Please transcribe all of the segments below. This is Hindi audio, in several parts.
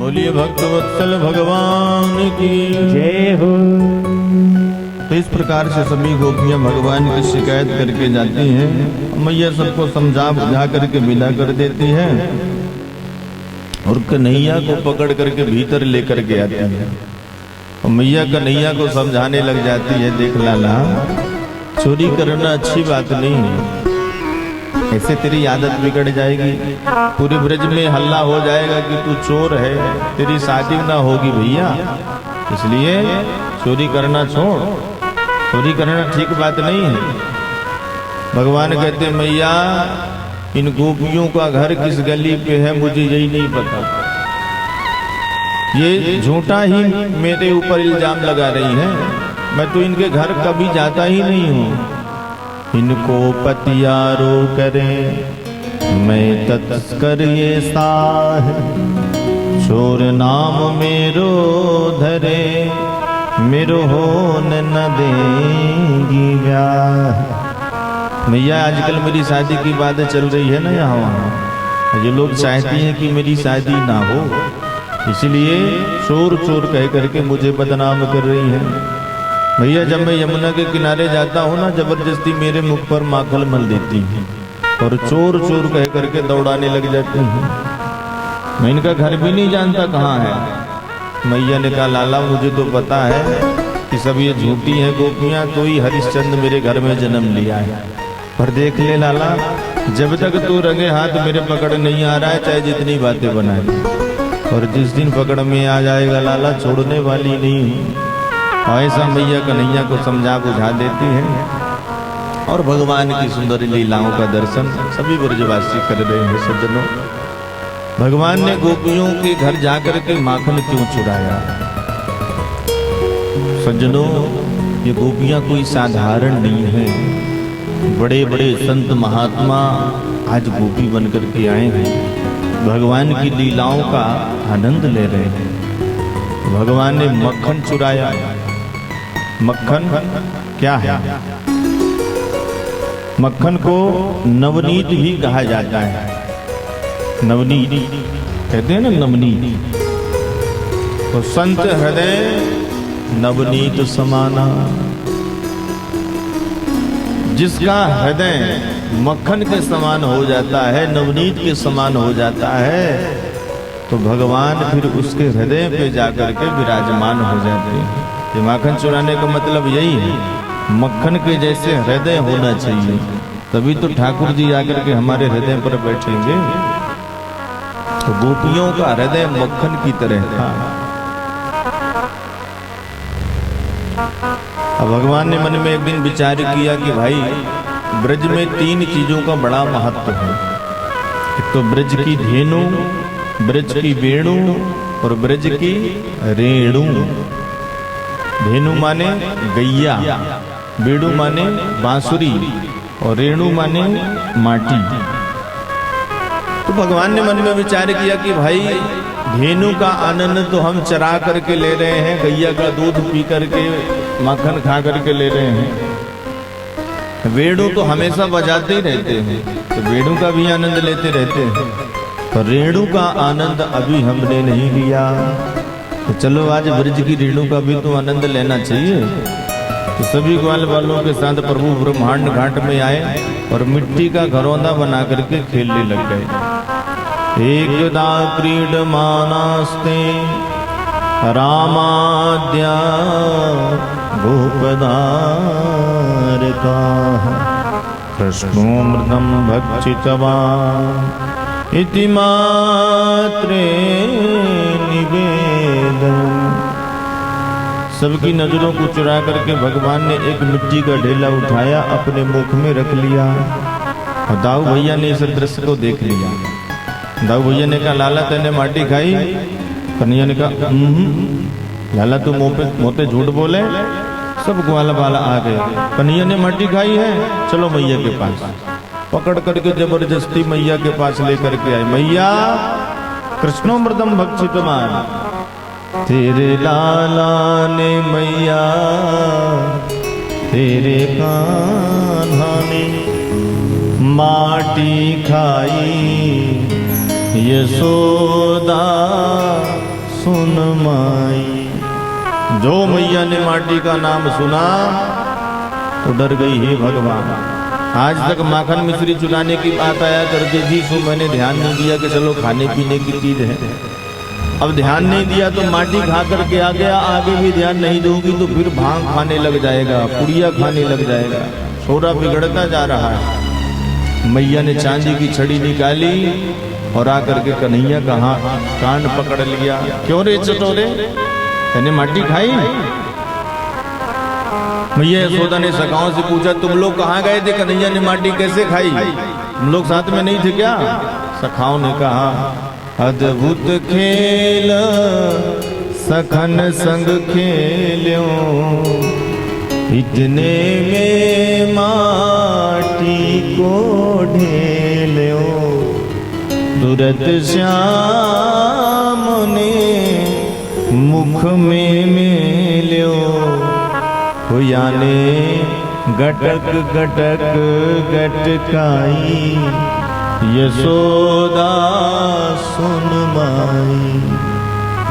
बोलिए भक्तवत्सल भगवान की जय हो। तो इस प्रकार से सभी गोपियां भगवान की शिकायत करके जाती हैं। मैया सबको समझा बुझा करके विदा कर देती है और कन्हैया को पकड़ करके भीतर लेकर के आती है। और मैया कन्हैया को समझाने लग जाती है, देख लाला, चोरी करना अच्छी बात नहीं है, ऐसे तेरी आदत बिगड़ जाएगी, पूरे ब्रज में हल्ला हो जाएगा कि तू चोर है, तेरी शादी ना होगी भैया, इसलिए चोरी करना छोड़, चोरी करना ठीक बात नहीं है। भगवान कहते मैया इन गोपियों का घर किस गली पे है मुझे यही नहीं पता, ये झूठा ही मेरे ऊपर इल्जाम लगा रही है, मैं तो इनके घर कभी जाता ही नहीं हूँ। इनको पतियारो करे मैं तस्कर ये साह, चोर नाम मेरो धरे मेरो होन न देगी ब्याह। भैया आजकल मेरी शादी की बातें चल रही है ना यहाँ वहाँ, जो लोग चाहती हैं कि मेरी शादी ना हो, इसलिए चोर चोर कह करके मुझे बदनाम कर रही है। भैया जब मैं यमुना के किनारे जाता हूँ ना, जबरदस्ती मेरे मुख पर माखन मल देती है और चोर चोर कह करके दौड़ाने लग जाती हैं। मैं इनका घर भी नहीं जानता कहाँ है। मैया ने कहा लाला मुझे तो पता है कि सब ये झूठी हैं गोपियाँ, तो ही हरिश्चंद्र मेरे घर में जन्म लिया है, पर देख ले लाला, जब तक तू रंगे हाथ मेरे पकड़ नहीं आ रहा है, चाहे जितनी बातें बनाए, और जिस दिन पकड़ में आ जाएगा लाला छोड़ने वाली नहीं हूँ। ऐसा मैया कन्हैया को समझा बुझा देती है और भगवान की सुंदर लीलाओं का दर्शन सभी ब्रजवासी कर रहे हैं। सज्जनों, भगवान ने गोपियों के घर जाकर के माखन क्यों चुराया? सज्जनों, ये गोपियां कोई साधारण नहीं है, बड़े बड़े संत महात्मा आज गोपी बनकर के आए हैं, भगवान की लीलाओं का आनंद ले रहे हैं। भगवान ने मक्खन चुराया। मक्खन क्या है? मक्खन को नवनीत ही कहा जाता है। नवनीत कहते हैं ना, नवनीत। तो संत हृदय नवनीत समाना, जिसका हृदय मक्खन के समान हो जाता है, नवनीत के समान हो जाता है, तो भगवान फिर उसके हृदय पे जाकर के विराजमान हो जाते हैं। ये माखन चुराने का मतलब यही है, मक्खन के जैसे हृदय होना चाहिए, तभी तो ठाकुर जी आकर के हमारे हृदय पर बैठेंगे। तो गोपियों का हृदय मक्खन की तरह था। अब भगवान ने मन में एक दिन विचार किया कि भाई ब्रज में तीन चीजों का बड़ा महत्व है, एक तो ब्रज की धेनु, ब्रज की वेणु और ब्रज की रेणु। धेनु माने गैया, वेणु माने बांसुरी और रेणु माने माटी। तो भगवान ने मन में विचार किया कि भाई धेनु का आनंद तो हम चरा करके ले रहे हैं, गैया का दूध पी करके माखन खा करके ले रहे हैं, वेणु तो हमेशा बजाते ही रहते हैं, तो वेणु का भी आनंद लेते रहते हैं, तो रेणु का आनंद अभी हमने नहीं लिया, तो चलो आज ब्रज की रेणु का भी तो आनंद लेना चाहिए। तो सभी ग्वाल वालों के साथ प्रभु ब्रह्मांड घाट में आए और मिट्टी का घरौंदा बना करके खेलने लग गए। एकदा क्रीडमानास्ते रामाद्या गोपदारका, कृष्णोऽमृतं भक्षितवान् इति मात्रे निवेदन। सबकी नजरों को चुरा करके भगवान ने एक मिट्टी का ढेला उठाया, अपने मुख में रख लिया, और दाऊ भैया ने इस दृश्य को देख लिया। दाऊ भैया ने कहा लाला तेने माटी खाई? कन्हैया ने कहा लाला तू मोते झूठ बोले। सब ग्वाला वाला आ गए, कन्हैया ने माटी खाई है, चलो मैया के पास। पकड़ करके जबरदस्ती मैया के पास लेकर के आए। मैया कृष्णोमृतम भक्षितवान, तेरे लाला ने मैया तेरे कान्हा ने माटी खाई, यशोदा सुन माई। जो मैया ने माटी का नाम सुना तो डर गई, हे भगवान। आज तक माखन मिश्री चुराने की बात आया करती थी, सो मैंने ध्यान नहीं दिया कि चलो खाने पीने की चीज है। अब ध्यान नहीं दिया तो माटी खा करके आ गया, आगे भी ध्यान नहीं दूंगी तो फिर भांग खाने लग जाएगा, पुड़िया खाने लग जाएगा, छोरा बिगड़ता जा रहा है। मैया ने चांदी की छड़ी निकाली और आकर के कन्हैया का कान पकड़ लिया। क्यों रे चटोरे, तूने माटी खाई? मैया यशोदा ने सखाओं से पूछा, तुम लोग कहाँ गए थे? कन्हैया ने माटी कैसे खाई? तुम लोग साथ में नहीं थे क्या? सखाओं ने कहा, अद्भुत खेल सखन संग खेल्यो, इतने में माटी को ढेल्यो, तुरत श्याम ने मुख में मेल्यो, हुयाने गटक गटक गटकाई, यशोदा सुन माई।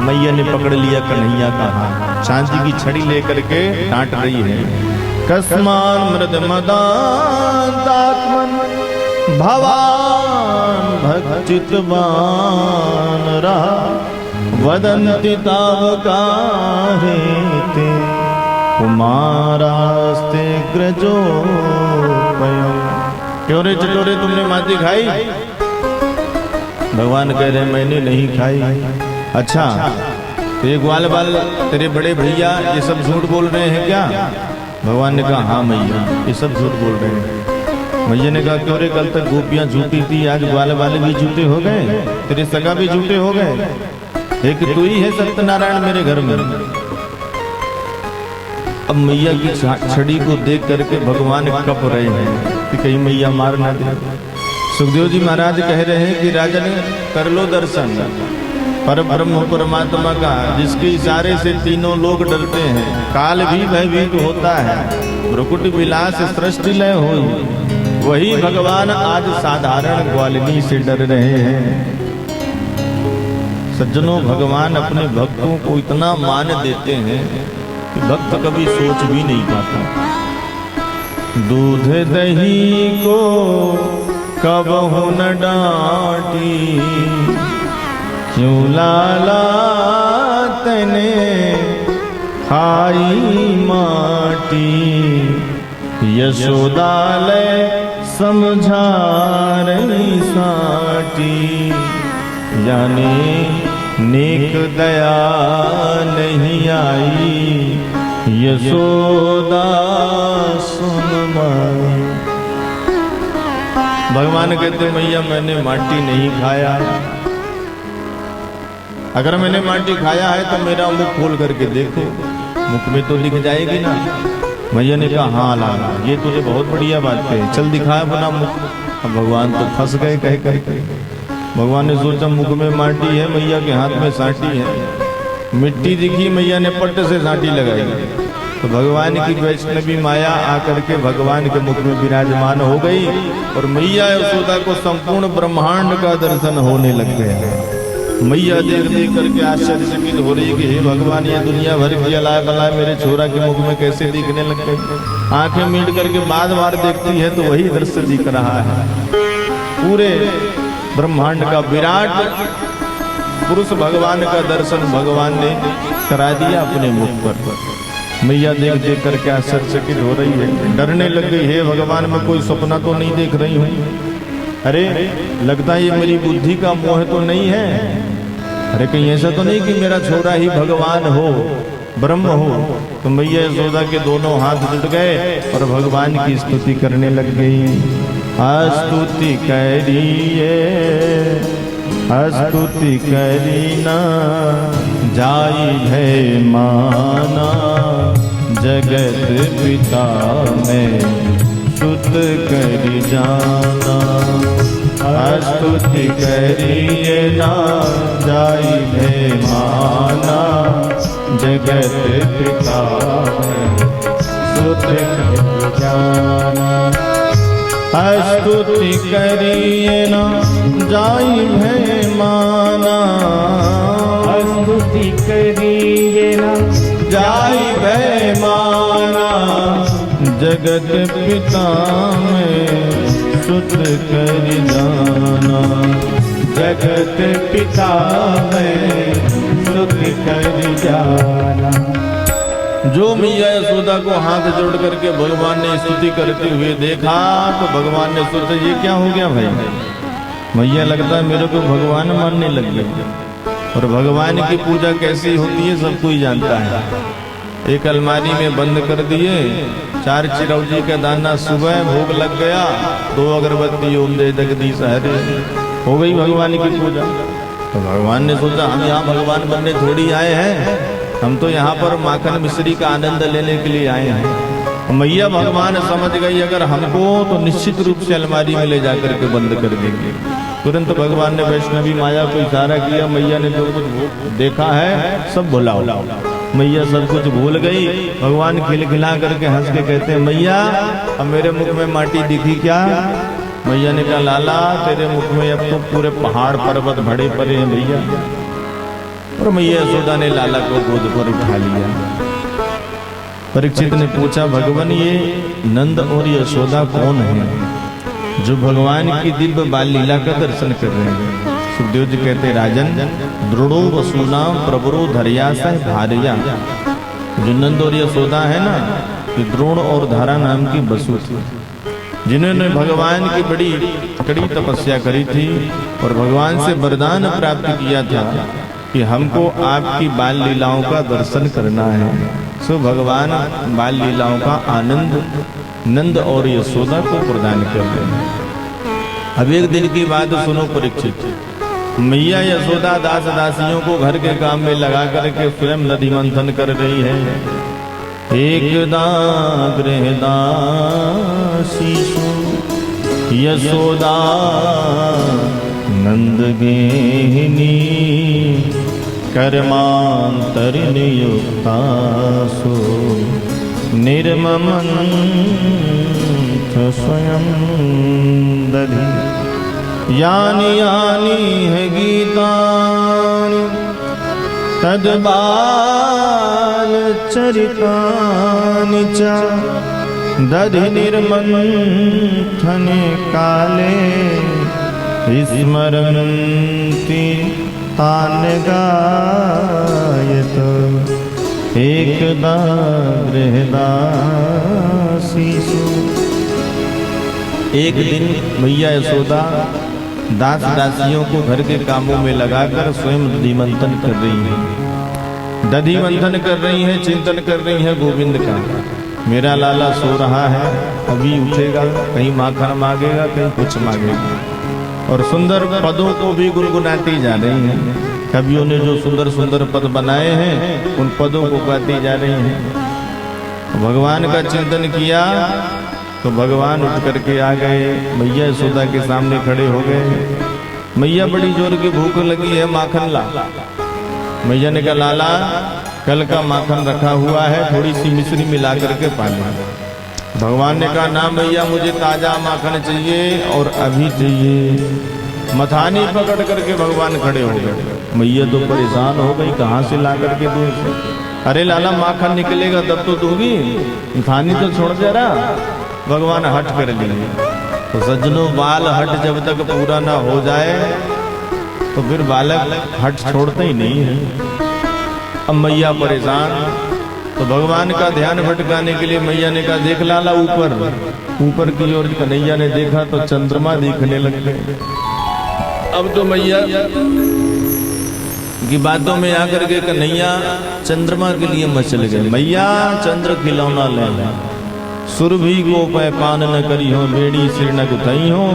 मैया ने पकड़ लिया कन्हैया का हाथ, चांदी की छड़ी लेकर के डांट रही है। कस्मान मृद मदांतात्मन भवान भक्तितवान रहा, वदन्ति तावकाहेते कुमारास्ते ग्रजोपयम्। क्यों रे चटोरे, तुमने माटी खाई? भगवान कह रहे मैंने नहीं खाई। अच्छा, तो ये ग्वाल बाल तेरे बड़े भैया ये सब झूठ बोल रहे हैं क्या? भगवान ने कहा हाँ मैया, ये सब झूठ बोल रहे हैं। मैया ने कहा क्यों रे, कल तक गोपियां झूठी थी, आज ग्वाल वाले भी झूठे हो गए, तेरे सगा भी झूठे हो गए, एक तू ही है सत्यनारायण मेरे घर में। अब मैया की छड़ी को देख करके भगवान कप रहे हैं कि कहीं मैया मार ना दे। सुखदेव जी महाराज कह रहे हैं कि राजन कर लो दर्शन पर ब्रह्म परमात्मा का, जिसके इशारे से तीनों लोग डरते हैं, काल भी भयभीत होता है, भ्रुकुट विलास सृष्टि लय हो, वही भगवान आज साधारण ग्वालिनी से डर रहे हैं। सज्जनों, भगवान अपने भक्तों को इतना मान देते हैं कि भक्त कभी सोच भी नहीं पाता। दूध दही को कबहु न डांटी, क्यों लाला तने खाई माटी, यशोदा ले समझा रही साटी, यानी नेक दया नहीं आई, यशोदा सुन माई। भगवान कहते मैया मैंने माटी नहीं खाया, अगर मैंने माटी खाया है तो मेरा मुख खोल करके देखो, मुख में तो दिख जाएगी ना। मैया ने कहा हाँ लाला, ये तुझे बहुत बढ़िया बात कही, चल दिखाया अपना मुख। अब भगवान तो फंस गए कह करके। भगवान ने सोचा मुख में माटी है, मैया के हाथ में साटी है, मिट्टी दिखी, मैया ने पट्ट से साटी लगाई, तो भगवान की वैष्णवी माया आकर के भगवान के मुख में विराजमान हो गई और मैया यशोदा को संपूर्ण ब्रह्मांड का दर्शन होने लग गया। मैया देख देख करके आश्चर्यचकित हो रही कि हे भगवान, ये दुनिया भर की अलाय बलाय मेरे छोरा के मुख में कैसे दिखने लग गई। आंखें मीट करके बार बार देखती है तो वही दृश्य दिख रहा है। पूरे ब्रह्मांड का विराट पुरुष भगवान का दर्शन भगवान ने करा दिया अपने मुख पर। मैया देख देख करके आश्चर्यचकित हो रही है, डरने लग गई, हे भगवान मैं कोई सपना तो नहीं देख रही हूँ? अरे लगता है ये मेरी बुद्धि का मोह तो नहीं है, अरे कहीं ऐसा तो नहीं कि मेरा छोरा ही भगवान हो, ब्रह्म हो। तो मैया यशोदा के दोनों हाथ जुट गए और भगवान की स्तुति करने लग गई। स्तुति करिए स्तुति करीना, जाई है माना जगत पिता में सुत करी जाना। स्तुति करिए ना, जाई है माना जगत पिता में सुत करी जाना। स्तुति करिए ना, जाई है माना स्तुति स्तुति करिए ना जाई बैमाना जगत पिता में सुत कर जाना। जगत पिता में स्तुति कर जाना। जो मैया यशोदा को हाथ जोड़ करके भगवान ने स्तुति करते हुए देखा तो भगवान ने सोचा ये क्या हो गया भाई, मैया लगता है मेरे को भगवान मानने लग गए। और भगवान की पूजा कैसी होती है सब कोई जानता है। एक अलमारी में बंद कर दिए, 4 चिरौंजी का दाना सुबह भोग लग गया, 2 अगरबत्ती ओम जय जगदीश हरे, हो गई भगवान की पूजा। तो भगवान ने सोचा हम यहाँ भगवान बनने थोड़ी आए हैं, हम तो यहाँ पर माखन मिश्री का आनंद लेने के लिए आए हैं। मैया भगवान समझ गई अगर हमको तो निश्चित रूप से अलमारी में ले जाकर के बंद कर देंगे। तुरंत भगवान ने वैष्णवी माया को इशारा किया, मैया ने जो कुछ देखा है सब भुलाओ। मैया सब कुछ भूल गई। भगवान खिलखिला करके हंस के कहते हैं मैया अब मेरे मुख में माटी दिखी क्या? मैया ने कहा लाला तेरे मुख में अब तो पूरे पहाड़ पर्वत भरे पड़े हैं भैया। और मैया यशोदा ने लाला को गोद पर उठा लिया। परीक्षित ने पूछा भगवान ये नंद और यशोदा कौन है जो भगवान की दिव्य बाल लीला का दर्शन कर रहे हैं? सुखदेव जी कहते राजन द्रुड़ो वसुनाम प्रबरो धरिया सह भारिया। जो नंद और यशोदा है ना, ये द्रोण और धारा नाम की बसु थी, जिन्होंने भगवान की बड़ी कड़ी तपस्या करी थी और भगवान से वरदान प्राप्त किया था कि हमको आपकी बाल लीलाओं का दर्शन करना है। सो भगवान बाल लीलाओं का आनंद नंद और यशोदा को प्रदान कर रहे हैं। अब एक दिन की बात सुनो परीक्षित। मैया यशोदा दास दासियों को घर के काम में लगा करके स्वयं नदी मंथन कर रही है। एकदा गृहदासीषु यशोदा नंद गेहिनी कर्मांतर नियुक्तासु निर्ममंथ स्वयं दधि। यानि यानि है गीतानि तद बाल चरितानि च दधि निर्मंथन काले स्मरन्ति तान गायत एकदा गृहदासीषु। एक दिन मैया यशोदा दास दासियों को घर के कामों में लगाकर स्वयं दधि मंथन कर रही है। दधि मंथन कर रही है, चिंतन कर रही है गोविंद का। मेरा लाला सो रहा है, अभी उठेगा, कहीं माखन मांगेगा, कहीं कुछ मांगेगा। और सुंदर पदों को भी गुनगुनाती जा रही हैं। कवियों ने जो सुंदर सुंदर पद बनाए हैं उन पदों को गाती जा रही हैं। भगवान का चिंतन किया तो भगवान उठ करके आ गए, मैया यशोदा के सामने खड़े हो गए। मैया बड़ी जोर की भूख लगी है, माखन ला। मैया ने कहा लाला कल का माखन रखा हुआ है, थोड़ी सी मिश्री मिला करके पाले। भगवान ने कहा ना मैया मुझे ताजा माखन चाहिए और अभी चाहिए। मथानी पकड़ करके भगवान खड़े हो गए। मैया तो परेशान हो गई, कहाँ से ला करके दूं? अरे लाला माखन निकलेगा तब तो दूंगी, मथानी तो छोड़ दे रहा। भगवान हट कर लिए। तो सज्जनों बाल हट जब तक पूरा ना हो जाए तो फिर बालक हट छोड़ते ही नहीं है। अब मैया परेशान, तो भगवान का ध्यान भटकाने के लिए मैया ने कहा देख लाला ऊपर। ऊपर की ओर कन्हैया ने देखा तो चंद्रमा दिखने लग गए। अब तो मैया की बातों में आकर के कन्हैया चंद्रमा के लिए मचल गए। मैया चंद्र खिलौना ले सुरभि को पै पान न करी हो, बेड़ी सिर न गुथई हो,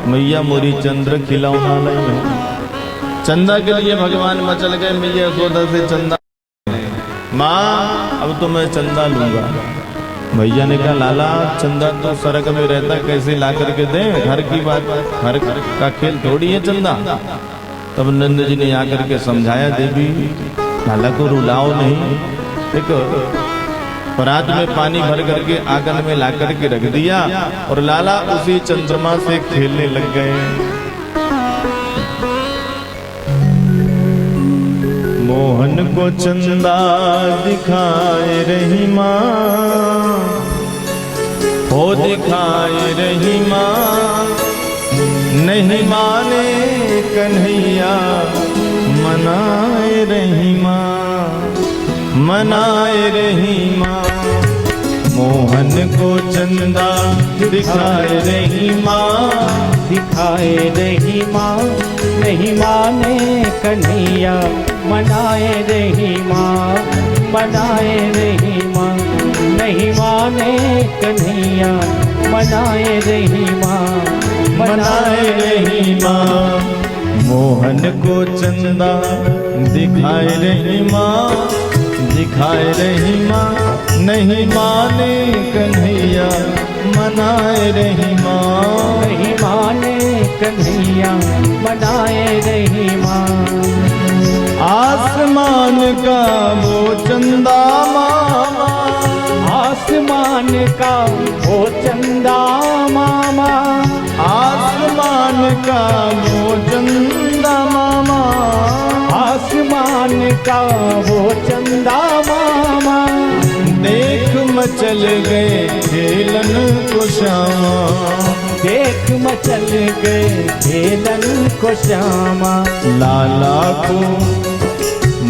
मैया मोरी चंद्र खिलौना नहीं हो। चंदा के लिए भगवान मचल गए। मैया यशोदा से चंदा माँ अब तो मैं चंदा लूंगा। भैया ने कहा लाला चंदा तो सड़क में रहता, कैसे ला करके दे? घर की बात, घर का खेल थोड़ी है चंदा। तब नंद जी ने आकर के समझाया देवी लाला को रुलाओ नहीं। देखो परात में पानी भर करके आंगन में ला करके रख दिया और लाला उसी चंद्रमा से खेलने लग गए। मोहन को चंदा दिखाए रही माँ, हो दिखाए रही माँ, नहीं माने कन्हैया मनाए रही माँ, मनाए रही माँ। मोहन को चंदा दिखाए रही माँ, दिखाए रही माँ, नहीं माने कन्हैया मनाए रही माँ, मनाए रही माँ, नहीं माने कन्हैया मनाए रही माँ, मनाए रही माँ। मोहन को चंदा दिखाए रही माँ, दिखाए रही माँ, नहीं माने कन्हैया मनाए रही माँ, नहीं माने कन्हैया मनाए रही माँ। आसमान का वो चंदा मामा, आसमान का वो चंदा मामा, आसमान का वो चंदा मामा, आसमान का वो चंदा मामा, देख मचल गए खेलन को श्यामा, देख मचल गए खेलन को श्यामा। लाला को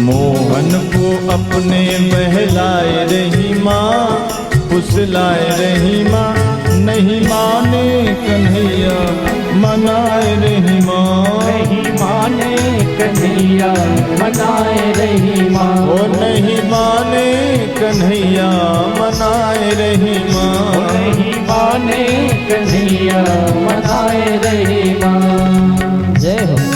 मोहन को अपने बहलाए रही माँ, फुसलाए रही माँ, नहीं माने कन्हैया मनाए रही माँ, नहीं माने कन्हैया मनाए रही माँ, ओ नहीं माने कन्हैया मनाए रही माँ, नहीं माने कन्हैया मनाए रही माँ। जय हो।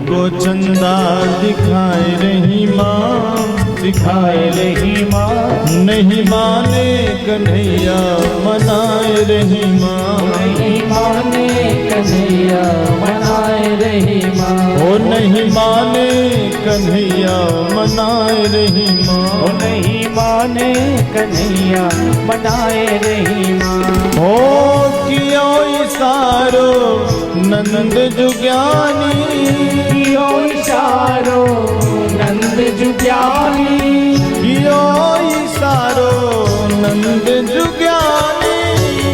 को चंदा दिखाए रही माँ, दिखाए रही माँ, नहीं माने कन्हैया मनाए रही माँ, नहीं माने कन्हैया मनाए रही माँ, ओ नहीं माने कन्हैया मनाए रही माँ, ओ नहीं माने कन्हैया मनाए रही माँ। ओ कियो इशारो नंद जुज्ञानी, कियो इशारो नंद जुज्ञानी, कियो इशारो नंद जुज्ञानी,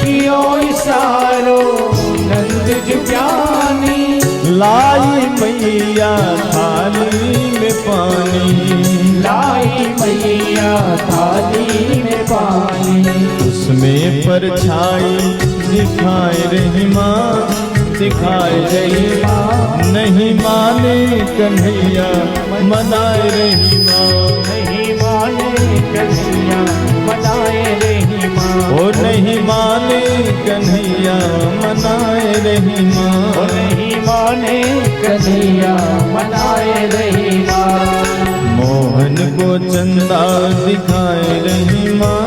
कियो इशारो नंद जुज्ञानी, लाई मैया थाली में पानी, लाई मैया थाली में पानी, उसमें परछाई दिखाए रही माँ, दिखाए रही माँ, नहीं माने कन्हैया मनाए रही माँ, नहीं माने कन्हैया मनाए रही माँ, ओ नहीं माने कन्हैया मनाए रही माँ, ओ नहीं माने कन्हैया मनाए रही माँ। मोहन को चंदा दिखाए रही माँ,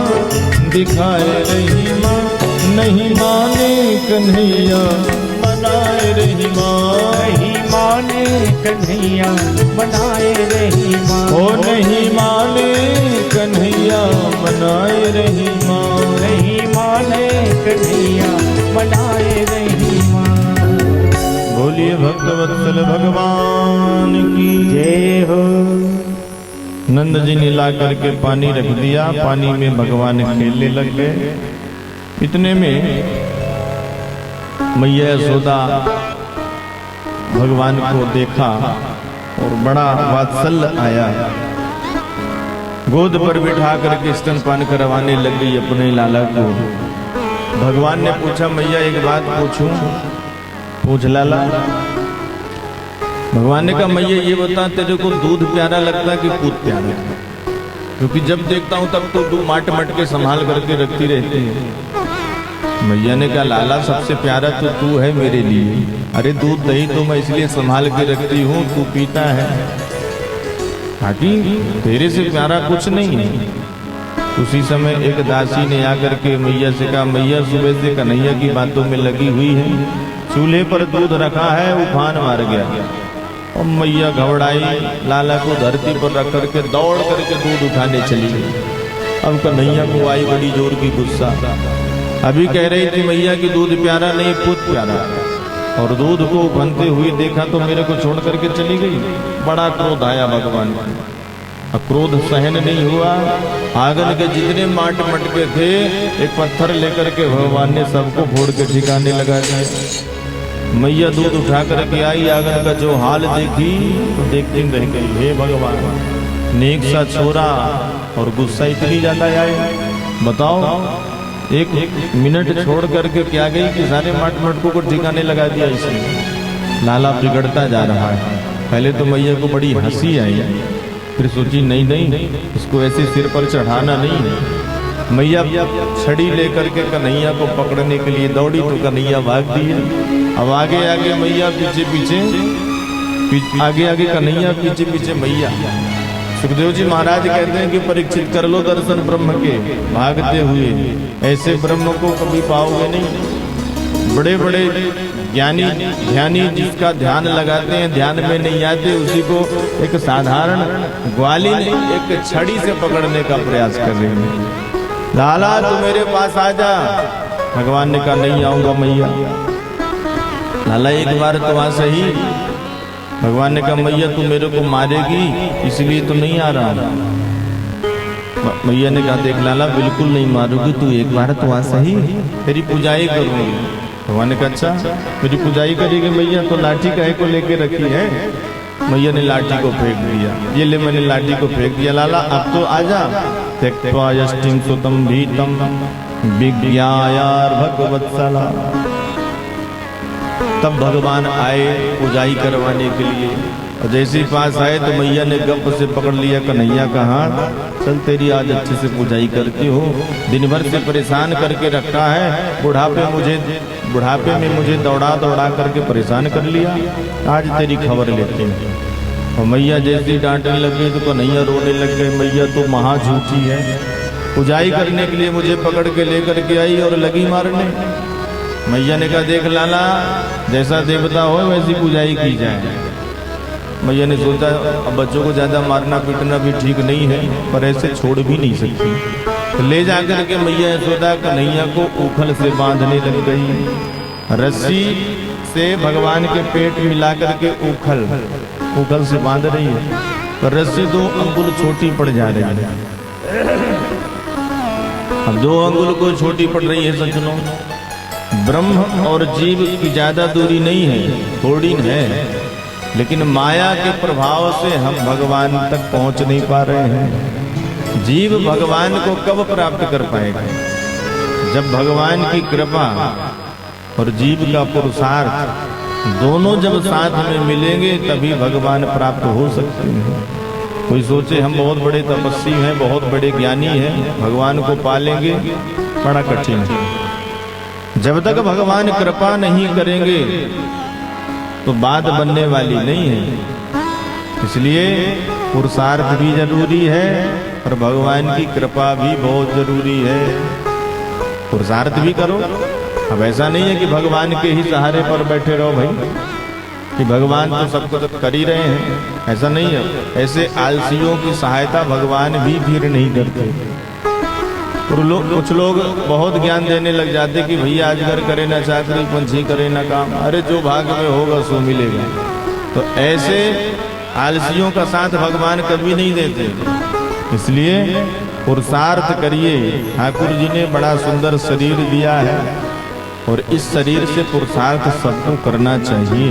दिखाए रही माँ, नहीं माने कन्हैया मनाए रही माँ, नहीं माने कन्हैया मनाए रही माँ, ओ नहीं माने कन्हैया मनाए रही माँ, नहीं माने कन्हैया मनाए रही माँ। बोलिए भक्तवत्सल भगवान की जय हो। नंद जी ने ला करके पानी रख दिया, पानी में भगवान खेलने लग गए। इतने में मैया यशोदा भगवान को देखा और बड़ा वात्सल्य आया, गोद पर बिठा करके स्तनपान करवाने लग गई अपने लाला को। भगवान ने पूछा, मैया एक बात पूछूं? पूछ लाला। भगवान ने कहा, मैया ये बता, तेरे को दूध प्यारा लगता है कि पूत प्यारा? क्योंकि जब देखता हूं तब तो तू माट मट के संभाल करके रखती रहती है। मैया ने कहा लाला सबसे प्यारा तो तू है मेरे लिए। अरे दूध दही तो मैं इसलिए संभाल के रखती हूँ, तू पीता है, बाकी तेरे से प्यारा कुछ नहीं है। उसी समय एक दासी ने आकर के मैया से कहा, मैया सुबह से कन्हैया की बातों में लगी हुई है, चूल्हे पर दूध रखा है, उफान मार गया। और मैया घबराई, लाला को धरती पर रख करके दौड़ करके दूध उठाने चली गई। अब कन्हैया को आई बड़ी जोर की गुस्सा। अभी कह रही थी मैया की दूध प्यारा नहीं पुत प्यारा, और दूध को बनते हुए देखा तो मेरे को छोड़ करके चली गई। बड़ा क्रोध आया भगवान को। अब क्रोध सहन नहीं हुआ, आंगन के जितने माट मटके थे एक पत्थर लेकर के भगवान ने सबको फोड़ के ठिकाने लगा दिया। मैया दूध उठा करके आई, आंगन का जो हाल देखी तो देखती रह गई। हे भगवान, नेक सा छोरा और गुस्सा इतनी ज्यादा आया। बताओ, एक मिनट छोड़ करके क्या गई कि सारे माट मटकों को ठिकाने लगा दिया इसने। लाला बिगड़ता जा रहा है। पहले तो मैया को बड़ी हंसी आई, फिर सोची नहीं नहीं, इसको ऐसे सिर पर चढ़ाना नहीं। मैया छड़ी लेकर के कन्हैया को पकड़ने के लिए दौड़ी तो कन्हैया भाग दिया। अब आगे आगे मैया, पीछे पीछे, आगे आगे कन्हैया, पीछे पीछे मैया। सुखदेव जी महाराज कहते हैं कि परीक्षित कर लो दर्शन ब्रह्म के भागते हुए, ऐसे ब्रह्म को कभी पाओगे नहीं। बड़े बड़े ज्ञानी ध्यानी जिसका ध्यान लगाते हैं, ध्यान में नहीं आते, उसी को एक साधारण ग्वालिन एक छड़ी से पकड़ने का प्रयास कर रहे हैं। लाला तू मेरे पास आ जा। भगवान ने कहा नहीं आऊंगा मैया। लाला एक बार तो आ सही। भगवान ने कहा मैया तू मेरे को मारेगी इसलिए तो नहीं आ रहा। मैया ने कहा देख लाला बिल्कुल नहीं मारूंगी, तू एक बार तो आ सही, तेरी पूजाई करूंगी। भगवान ने कहा अच्छा मेरी पूजाई करेगी मैया, तो लाठी काहे को लेके रखी है। मैया ने लाठी को फेंक दिया। ये ले मैंने लाठी को फेंक दिया। लाला अब तो आजा। त्यक्त्वा यष्टिं सुतं भीतं विज्ञायार भगवत्सला। तब भगवान आए पूजाई करवाने के लिए, और जैसे ही पास आए तो मैया ने गप से पकड़ लिया कन्हैया का हाथ। चल तेरी आज अच्छे से पूजाई करती हो, दिन भर से परेशान करके रखा है, बुढ़ापे में मुझे दौड़ा दौड़ा करके परेशान कर लिया, आज तेरी खबर लेते हैं। और मैया जैसी डांटने लगी तो कन्हैया रोने लग गए। मैया तो महा झूठी है, पूजाई करने के लिए मुझे पकड़ के लेकर के आई और लगी मारने। मैया ने कहा देख लाला जैसा देवता हो वैसी पूजाई की जाए। मैया ने सोचा अब बच्चों को ज्यादा मारना पीटना भी ठीक नहीं है, पर ऐसे छोड़ भी नहीं सकती। तो ले जाकर के मैया यशोदा कन्हैया को उखल से बांधने लग गई। रस्सी से भगवान के पेट मिला करके उखल से बांध रही है, पर रस्सी 2 अंगुल छोटी पड़ जा रही है। अब 2 अंगुल को छोटी पड़ रही है। सज्जनों, ब्रह्म और जीव की ज्यादा दूरी नहीं है, थोड़ी है, लेकिन माया के प्रभाव से हम भगवान तक पहुंच नहीं पा रहे हैं। जीव भगवान को कब प्राप्त कर पाएगा? जब भगवान की कृपा और जीव का पुरुषार्थ दोनों जब साथ में मिलेंगे तभी भगवान प्राप्त हो सकते हैं। कोई सोचे हम बहुत बड़े तपस्वी हैं, बहुत बड़े ज्ञानी हैं, भगवान को पालेंगे, बड़ा कठिन है। जब तक भगवान कृपा नहीं करेंगे तो बात बनने वाली नहीं है। इसलिए पुरुषार्थ भी जरूरी है और भगवान की कृपा भी बहुत जरूरी है। पुरुषार्थ भी करो। अब ऐसा नहीं है कि भगवान के ही सहारे पर बैठे रहो भाई, कि भगवान तो सब कुछ कर ही रहे हैं, ऐसा नहीं है। ऐसे आलसियों की सहायता भगवान भी फिर नहीं करते। कुछ लोग बहुत ज्ञान देने लग जाते कि भैया अजगर करे ना चाकरी, पंछी करे ना काम, अरे जो भाग में होगा सो मिलेगा। तो ऐसे आलसियों का साथ भगवान कभी नहीं देते। इसलिए पुरुषार्थ करिए। ठाकुर जी ने बड़ा सुंदर शरीर दिया है और इस शरीर से पुरुषार्थ सबको करना चाहिए।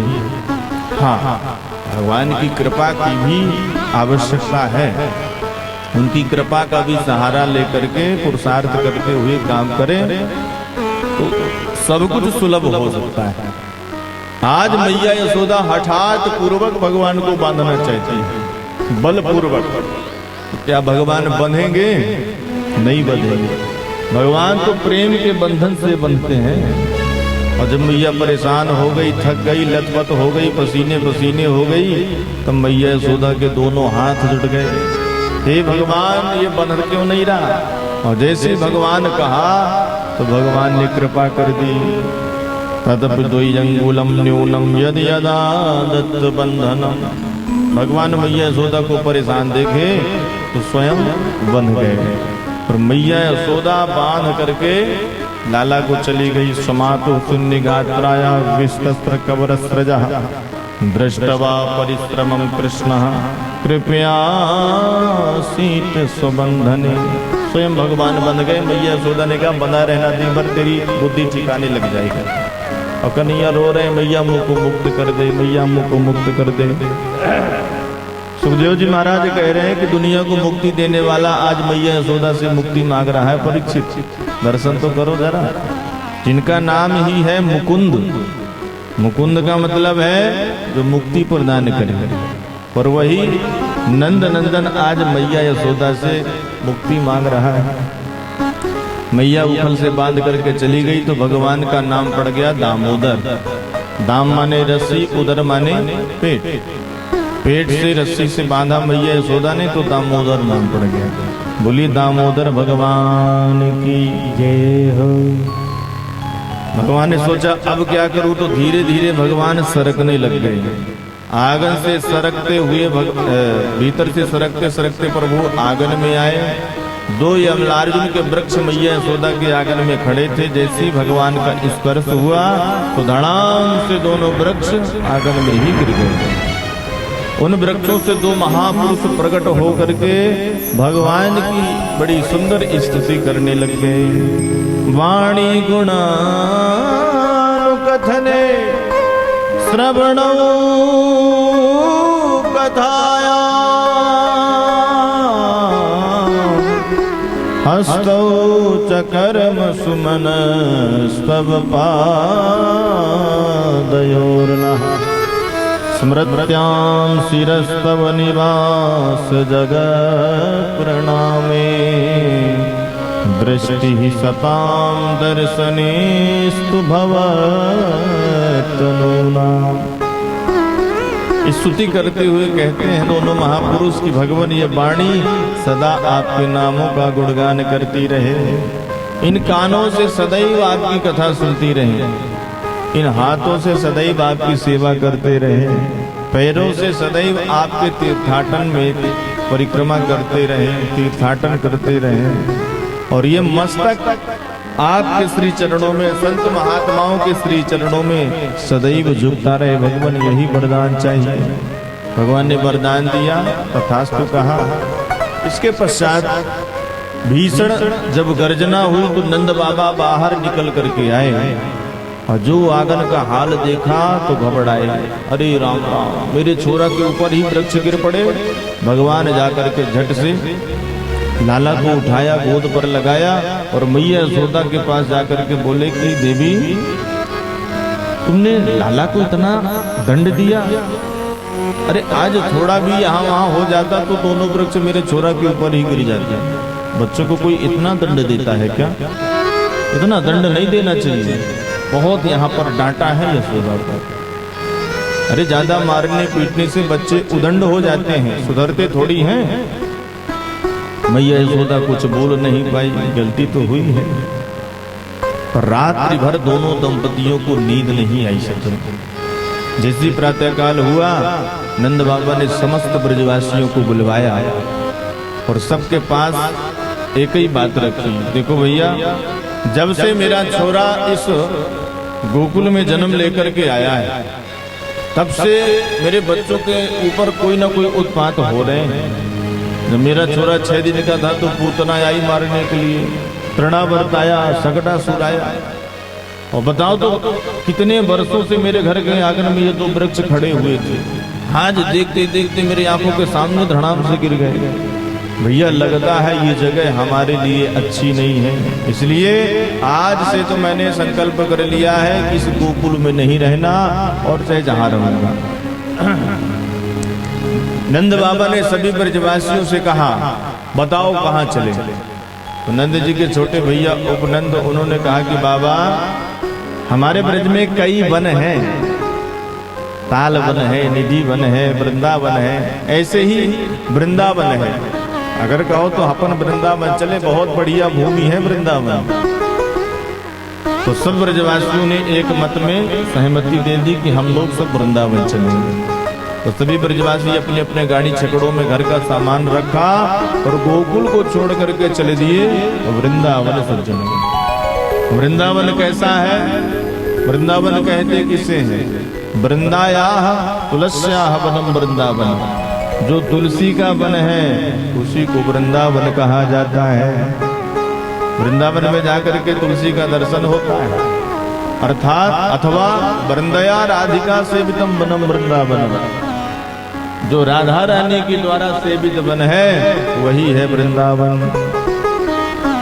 हाँ, भगवान की कृपा की भी आवश्यकता है। उनकी कृपा का भी सहारा लेकर के पुरुषार्थ करते हुए काम करें तो सब कुछ सुलभ हो सकता है। आज मैया यशोदा हठात पूर्वक भगवान को बांधना चाहती है, बलपूर्वक। क्या भगवान बंधेंगे? नहीं बंधेंगे। भगवान तो प्रेम के बंधन से बंधते हैं। और जब मैया परेशान हो गई, थक गई, लथपथ हो गई, पसीने पसीने हो गई, तब मैया यशोदा के दोनों हाथ जुट गए। हे भगवान, ये बंध क्यों नहीं रहा? और जैसे भगवान कहा तो भगवान ने कृपा कर दी। तदपि द्वयंगुलम न्यूनम यद यदा दत्त बंधनम। भगवान मैया यशोदा को परेशान देखे तो स्वयं बंध गए। और मैया यशोदा बांध करके लाला को चली गई। समातु शून्य गात्राया विस्तस्त्र कवर स्रजा दृष्टवा परिश्रमम कृष्ण कृपया सीत स्वबंधने। स्वयं भगवान बंध गए। मैया यशोदा ने कहा बंधा रहना, दिन भर तेरी बुद्धि ठिकाने लग जाएगी। और कन्हैया रो रहे, मैया मुझ को मुक्त कर दे, मैया मुझ को मुक्त कर दे। सुखदेव जी महाराज कह रहे हैं कि दुनिया को मुक्ति देने वाला आज मैया यशोदा से मुक्ति मांग रहा है। परीक्षित, दर्शन तो करो जरा। जिनका नाम ही है मुकुंद। मुकुंद का मतलब है जो मुक्ति प्रदान करे। और वही नंद नंदन आज मैया यशोदा से मुक्ति मांग रहा है। मैया उखल से बांध करके चली गई तो भगवान का नाम पड़ गया दामोदर। दाम माने रस्सी, उदर माने पेट। पेट से रस्सी से बांधा मैया यशोदा ने तो दामोदर नाम पड़ गया। बोली दामोदर भगवान की जय हो। भगवान ने सोचा अब क्या करूं, तो धीरे धीरे भगवान सरकने लग गए। आंगन से सरकते हुए भीतर से सरकते सरकते प्रभु आंगन में आए। दो यमलार्जुन के वृक्ष मैया यशोदा के आंगन में खड़े थे। जैसे ही भगवान का स्पर्श हुआ तो धड़ाम से दोनों वृक्ष आंगन में ही गिर गए। उन वृक्षों से दो महापुरुष प्रकट हो करके भगवान की बड़ी सुंदर स्तुति करने लग गए। वाणी गुणानुकथने श्रवणो कथाया हस्तौ च कर्म सुमन स्तव पादयोर्नः स्मृत्यां शिरस्तव निवास जगत् प्रणामे दृष्टि सतां दर्शनेस्तु भवत्तनूना। स्तुति करते हुए कहते हैं दोनों महापुरुष की भगवान ये वाणी सदा आपके नामों का गुणगान करती रहे। इन कानों से सदैव आपकी कथा सुनती रहे। इन हाथों से सदैव आपकी सेवा करते रहे। पैरों से सदैव आपके तीर्थाटन में परिक्रमा करते रहे, तीर्थाटन करते रहे। और ये मस्तक आपके श्री चरणों में, संत महात्माओं के श्री चरणों में सदैव झुकता रहे। भगवान यही वरदान चाहिए। भगवान ने वरदान दिया, तथास्तु कहा। इसके पश्चात भीषण जब गर्जना हुई तो नंद बाबा बाहर निकल करके आए और जो आंगन का हाल देखा तो घबराए। अरे राम राम, मेरे छोरा के ऊपर ही वृक्ष गिर पड़े। भगवान जाकर के झट से लाला को उठाया, गोद पर लगाया और मैया यशोदा के पास जाकर के बोले कि देवी, तुमने लाला को इतना दंड दिया। अरे आज थोड़ा भी यहाँ वहाँ हो जाता तो दोनों वृक्ष मेरे छोरा के ऊपर ही गिर जाते। बच्चों को कोई इतना दंड देता है क्या? इतना दंड नहीं देना चाहिए। बहुत यहाँ पर डांटा है यशोदा को। अरे ज्यादा मारने पीटने से बच्चे उदंड हो जाते हैं, सुधरते थोड़ी हैं। मैया यशोदा कुछ बोल नहीं पाई, गलती तो हुई है। पर रात्रि भर दोनों दंपतियों को नींद नहीं आई सकी। जैसे प्रातःकाल हुआ, नंद बाबा ने समस्त ब्रजवासियों को बुलवाया और सबके पास एक ही बात रखी। देखो भैया, जब से मेरा छोरा इस गोकुल में जन्म लेकर के आया है, तब से मेरे बच्चों के ऊपर कोई ना कोई उत्पात हो रहे हैं। जब मेरा छोरा 6 दिन का था तो पूतना आई मारने के लिए, तृणा बरताया, सगटा सुराया। और बताओ तो कितने वर्षों से मेरे घर के आंगन में ये 2 वृक्ष खड़े हुए थे, आज देखते देखते मेरी आंखों के सामने धड़ाम से गिर गए। भैया लगता है ये जगह हमारे लिए अच्छी नहीं है, इसलिए आज से तो मैंने संकल्प कर लिया है कि इस गोकुल में नहीं रहना और चाहे जहां रहूंगा। नंद बाबा ने सभी ब्रजवासियों से कहा, बताओ कहां चले। तो नंद जी के छोटे भैया उपनंद उन्होंने कहा कि बाबा हमारे ब्रज में कई वन हैं, ताल वन है, निधि वन है, वृंदावन है, ऐसे ही वृंदावन है। अगर कहो तो अपन वृंदावन चले, बहुत बढ़िया भूमि है वृंदावन। तो सब ब्रजवासियों ने एक मत में सहमति दे दी कि हम लोग सब वृंदावन चलेंगे। तो सभी ब्रजवासी अपने अपने गाड़ी छकड़ों में घर का सामान रखा और गोकुल को छोड़ करके चले दिए वृंदावन सज्जनों। वृंदावन कैसा है? वृंदावन कहते किसे है? वृंदाया तुलस्याः वनम वृंदावन, जो तुलसी का वन है उसी को वृंदावन कहा जाता है। वृंदावन में जाकर के तुलसी का दर्शन होता है, अर्थात अथवा वृंदया राधिका सेवितम वनम वृंदावन, जो राधा रानी के द्वारा सेवित वन है वही है वृंदावन।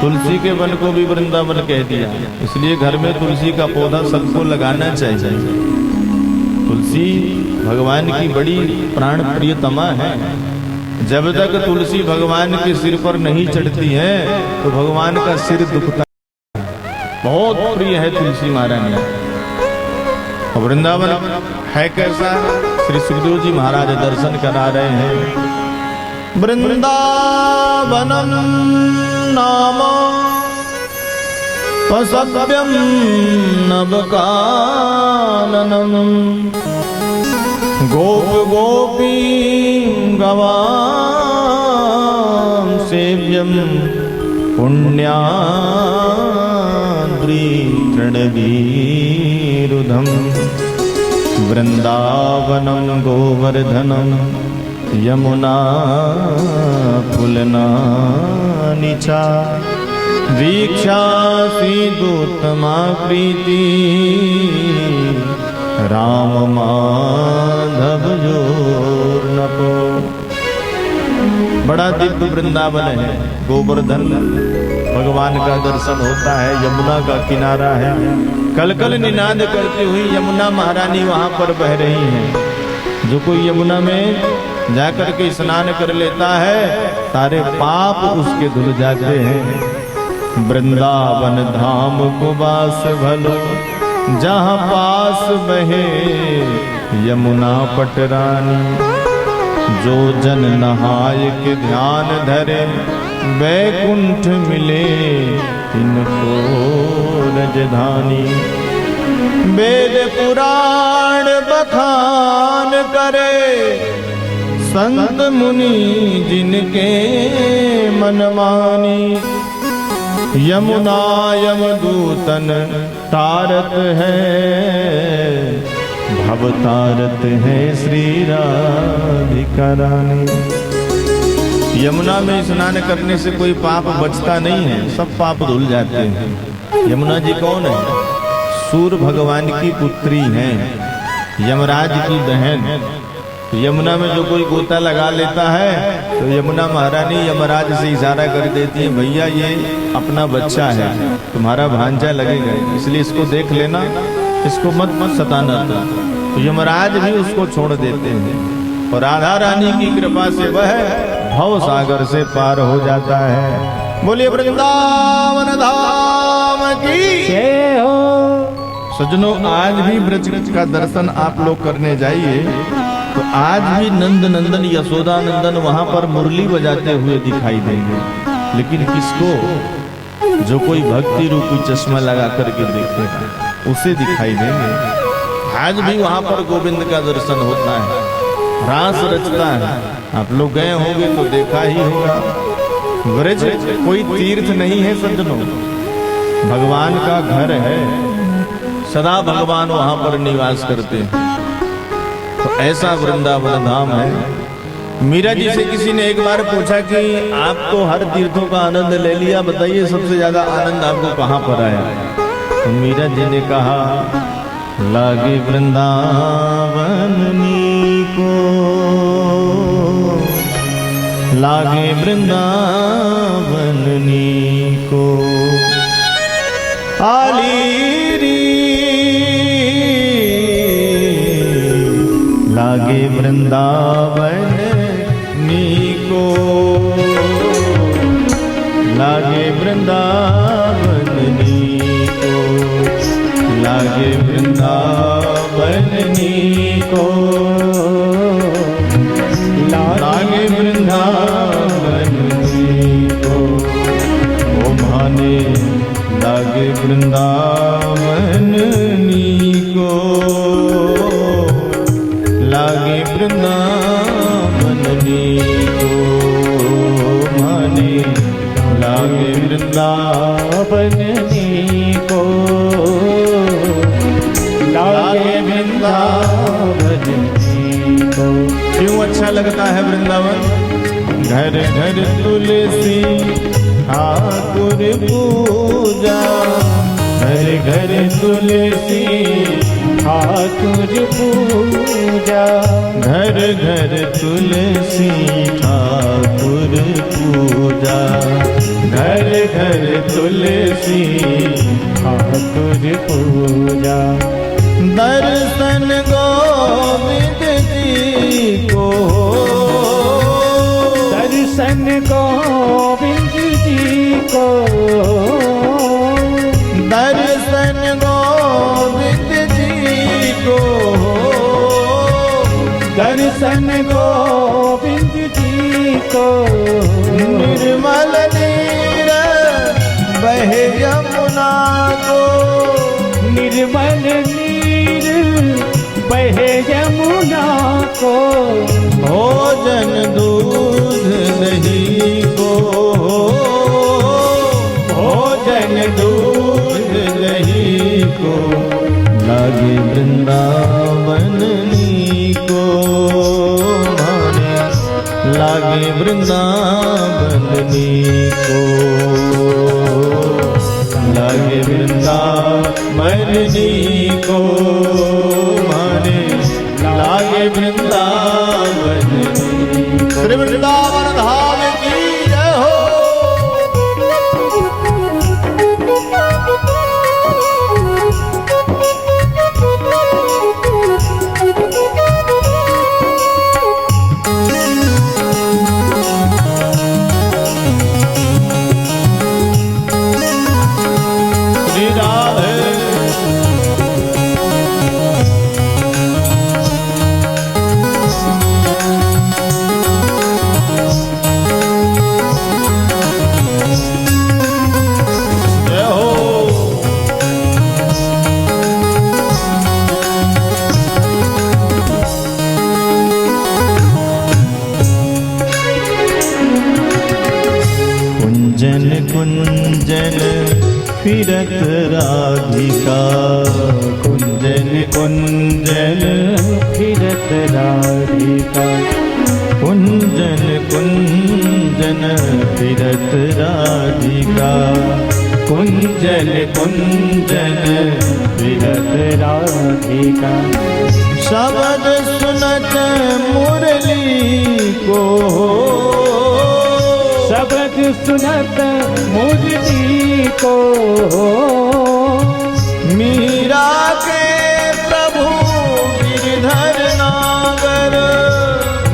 तुलसी के वन को भी वृंदावन कह दिया, इसलिए घर में तुलसी का पौधा सबको लगाना चाहिए। तुलसी भगवान की बड़ी प्राण प्रियतमा है। जब तक तुलसी भगवान के सिर पर नहीं चढ़ती है तो भगवान का सिर दुखता है। बहुत प्रिय है तुलसी महारानी। वृंदावन है कैसा? श्री सुखदेव जी महाराज दर्शन करा रहे हैं। वृंदावनम नाम पसव्यम नवकाननम, गोप गोपी गवां सेव्यम पुण्याद्रि तृणवीरुधम, वृंदावनम गोवर्धनम यमुना पुलनानि च, वीक्षासीदुत्तमा प्रीति राम माधव योर्नपो। बड़ा दिव्य वृंदावन है। गोवर्धन भगवान का दर्शन होता है, यमुना का किनारा है। कलकल निनाद करती हुई यमुना महारानी वहां पर बह रही हैं। जो कोई यमुना में जाकर के स्नान कर लेता है सारे पाप उसके धुल जाते हैं। वृंदावन धाम को वास भलो, जहाँ पास बहे यमुना पटरानी, जो जन नहाय के ध्यान धरे वैकुंठ मिले इनको रजधानी। वेद पुराण बखान करे संत मुनि जिनके मन मानी, यमुना यमदूतन तारत है, भव तारत है श्री राधिका रानी। यमुना में स्नान करने से कोई पाप बचता नहीं है, सब पाप धुल जाते हैं। यमुना जी कौन है? सूर्य भगवान की पुत्री हैं, यमराज की बहन। यमुना में जो कोई गोता लगा लेता है तो यमुना महारानी यमराज से इशारा कर देती है, भैया ये अपना बच्चा है, तुम्हारा भांजा लगेगा, इसलिए इसको देख लेना, इसको मत सताना। तो यमराज भी उसको छोड़ देते हैं और राधा रानी की कृपा से वह भव सागर से पार हो जाता है। बोलिए वृंदावन धाम की जय हो। सज्जनों, आज भी ब्रज का दर्शन आप लोग करने जाइए तो आज भी नंद नंदन यशोदा नंदन वहां पर मुरली बजाते हुए दिखाई देंगे। लेकिन किसको? जो कोई भक्ति रूपी चश्मा लगा करके देखेगा उसे दिखाई देंगे। आज भी वहां पर गोविंद का दर्शन होता है, रास रचता है। आप लोग गए होंगे तो देखा ही होगा। ब्रज कोई तीर्थ नहीं है सज्जनों, भगवान का घर है, सदा भगवान वहां पर निवास करते हैं। तो ऐसा वृंदावन धाम है। मीरा जी से किसी ने एक बार पूछा कि आप तो हर तीर्थों का आनंद ले लिया, बताइए सबसे ज्यादा आनंद आपको कहाँ पर आया? तो मीरा जी ने कहा, लागे वृंदावन को, लागे वृंदावन को, आलीरी लागे वृंदावन नीको, लागे वृंदावन को, लागे वृंदावन को, लागे वृंदावन को। ओ माने लागे वृंदावन को, लागे वृंदावन को। माने लागे वृंदावन को, लागे वृंदावन को। क्यों अच्छा लगता है वृंदावन? घर घर तुलसी ठाकुर पूजा, घर घर तुलसी ठाकुर पूजा, घर घर तुलसी ठाकुर पूजा, घर घर तुलसी ठाकुर पूजा। दर्शन गोविंद जी को, दर्शन गोविंद जी को, दर्शन गोविंद जी को, दर्शन गोविंद जी को। निर्मल नीर बहे यमुना को, निर्मल नीर बहे यमुना को। भोजन दूध दही को, भोजन दूध दही को। लागे वृंदावन को, माने लागे वृंदावन को, लागे वृंदावन को। माने लागे वृंदावन को। श्री वृंदावन धाम की जय हो। श्री राधे जय हो। कुंजन कुंजन फिरत राधिका, कुंजन कुंजन फिरत राधिका, कुंजन कुंजन फिरत राधिका, कुंजन कुंजन फिरत राधिका। शब्द सुनत मुरली को, शब्द सुनत मुरली को। मीरा के प्रभु गिरधर नागर,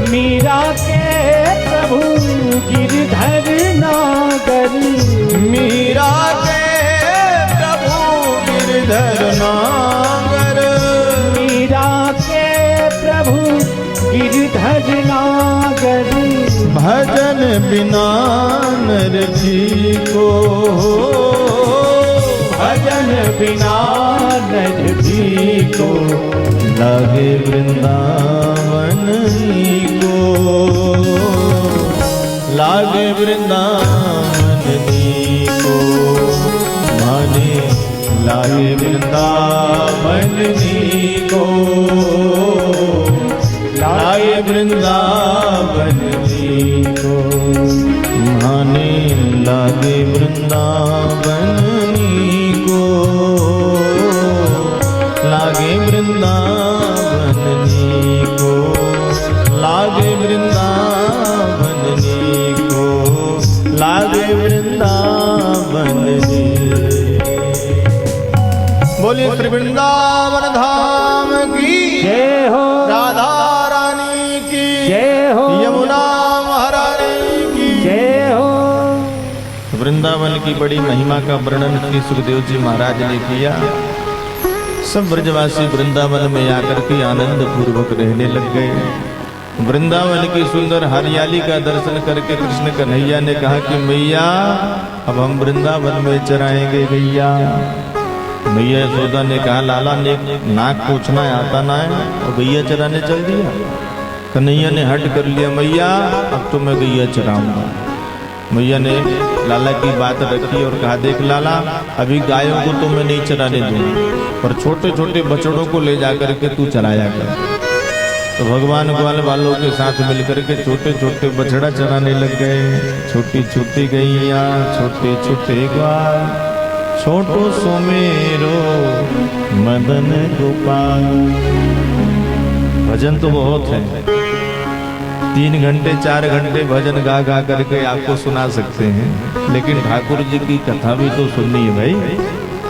मीरा के प्रभु गिरधर नागर। मीरा के प्रभु गिरधर नागर, मीरा के प्रभु गिरधर नागर। भजन बिना नर जी को, भजन बिना नर जी को। लागे वृंदावन को, लागे वृंदावन को। माने लागे वृंदावन को, लागे वृंदावन को। माने लागे वृंदावन को, लागे वृंदावन को, लागे वृंदावन को, लागे वृंदावन। बोलिए श्री वृंदावन धाम की जय हो, राधा रानी की जय हो, यमुना महारानी की जय हो। वृंदावन वृंदावन की बड़ी महिमा का वर्णन श्री सुखदेव जी महाराज ने किया। सब ब्रजवासी वृंदावन में आकर के आनंद पूर्वक रहने लग गए। वृंदावन की सुंदर हरियाली का दर्शन करके कृष्ण कन्हैया ने कहा कि मैया अब हम वृंदावन में चराएंगे गैया। मैया यशोदा ने कहा लाला ने नाक पूछना आता ना है, और गैया चराने चल दिया। कन्हैया ने हट कर लिया, मैया अब तो मैं गैया चराऊंगा। मैया ने लाला की बात रखी और कहा देख लाला अभी गायों को तो मैं नहीं चराने दूंगी, पर छोटे छोटे बछड़ों को ले जाकर के तू चराया कर। तो भगवान ग्वाल वालों के साथ मिलकर के छोटे छोटे बछड़ा चराने लग गए। छोटी छोटी गैया छोटे छोटे ग्वाल, छोटो सोमेरो मदन गोपाल। भजन तो बहुत है, 3 घंटे 4 घंटे भजन गा गा करके आपको सुना सकते हैं, लेकिन ठाकुर जी की कथा भी तो सुननी है भाई।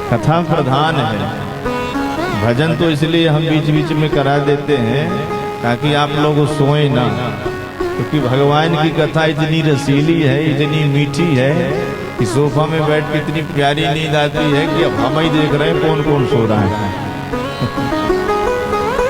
कथा प्रधान है। भजन तो इसलिए हम बीच बीच में करा देते हैं ताकि आप लोग सोए ना, क्योंकि भगवान की कथा इतनी रसीली है, इतनी मीठी है कि सोफा में बैठ के इतनी प्यारी नींद आती है कि अब हम ही देख रहे हैं कौन कौन सो रहा है।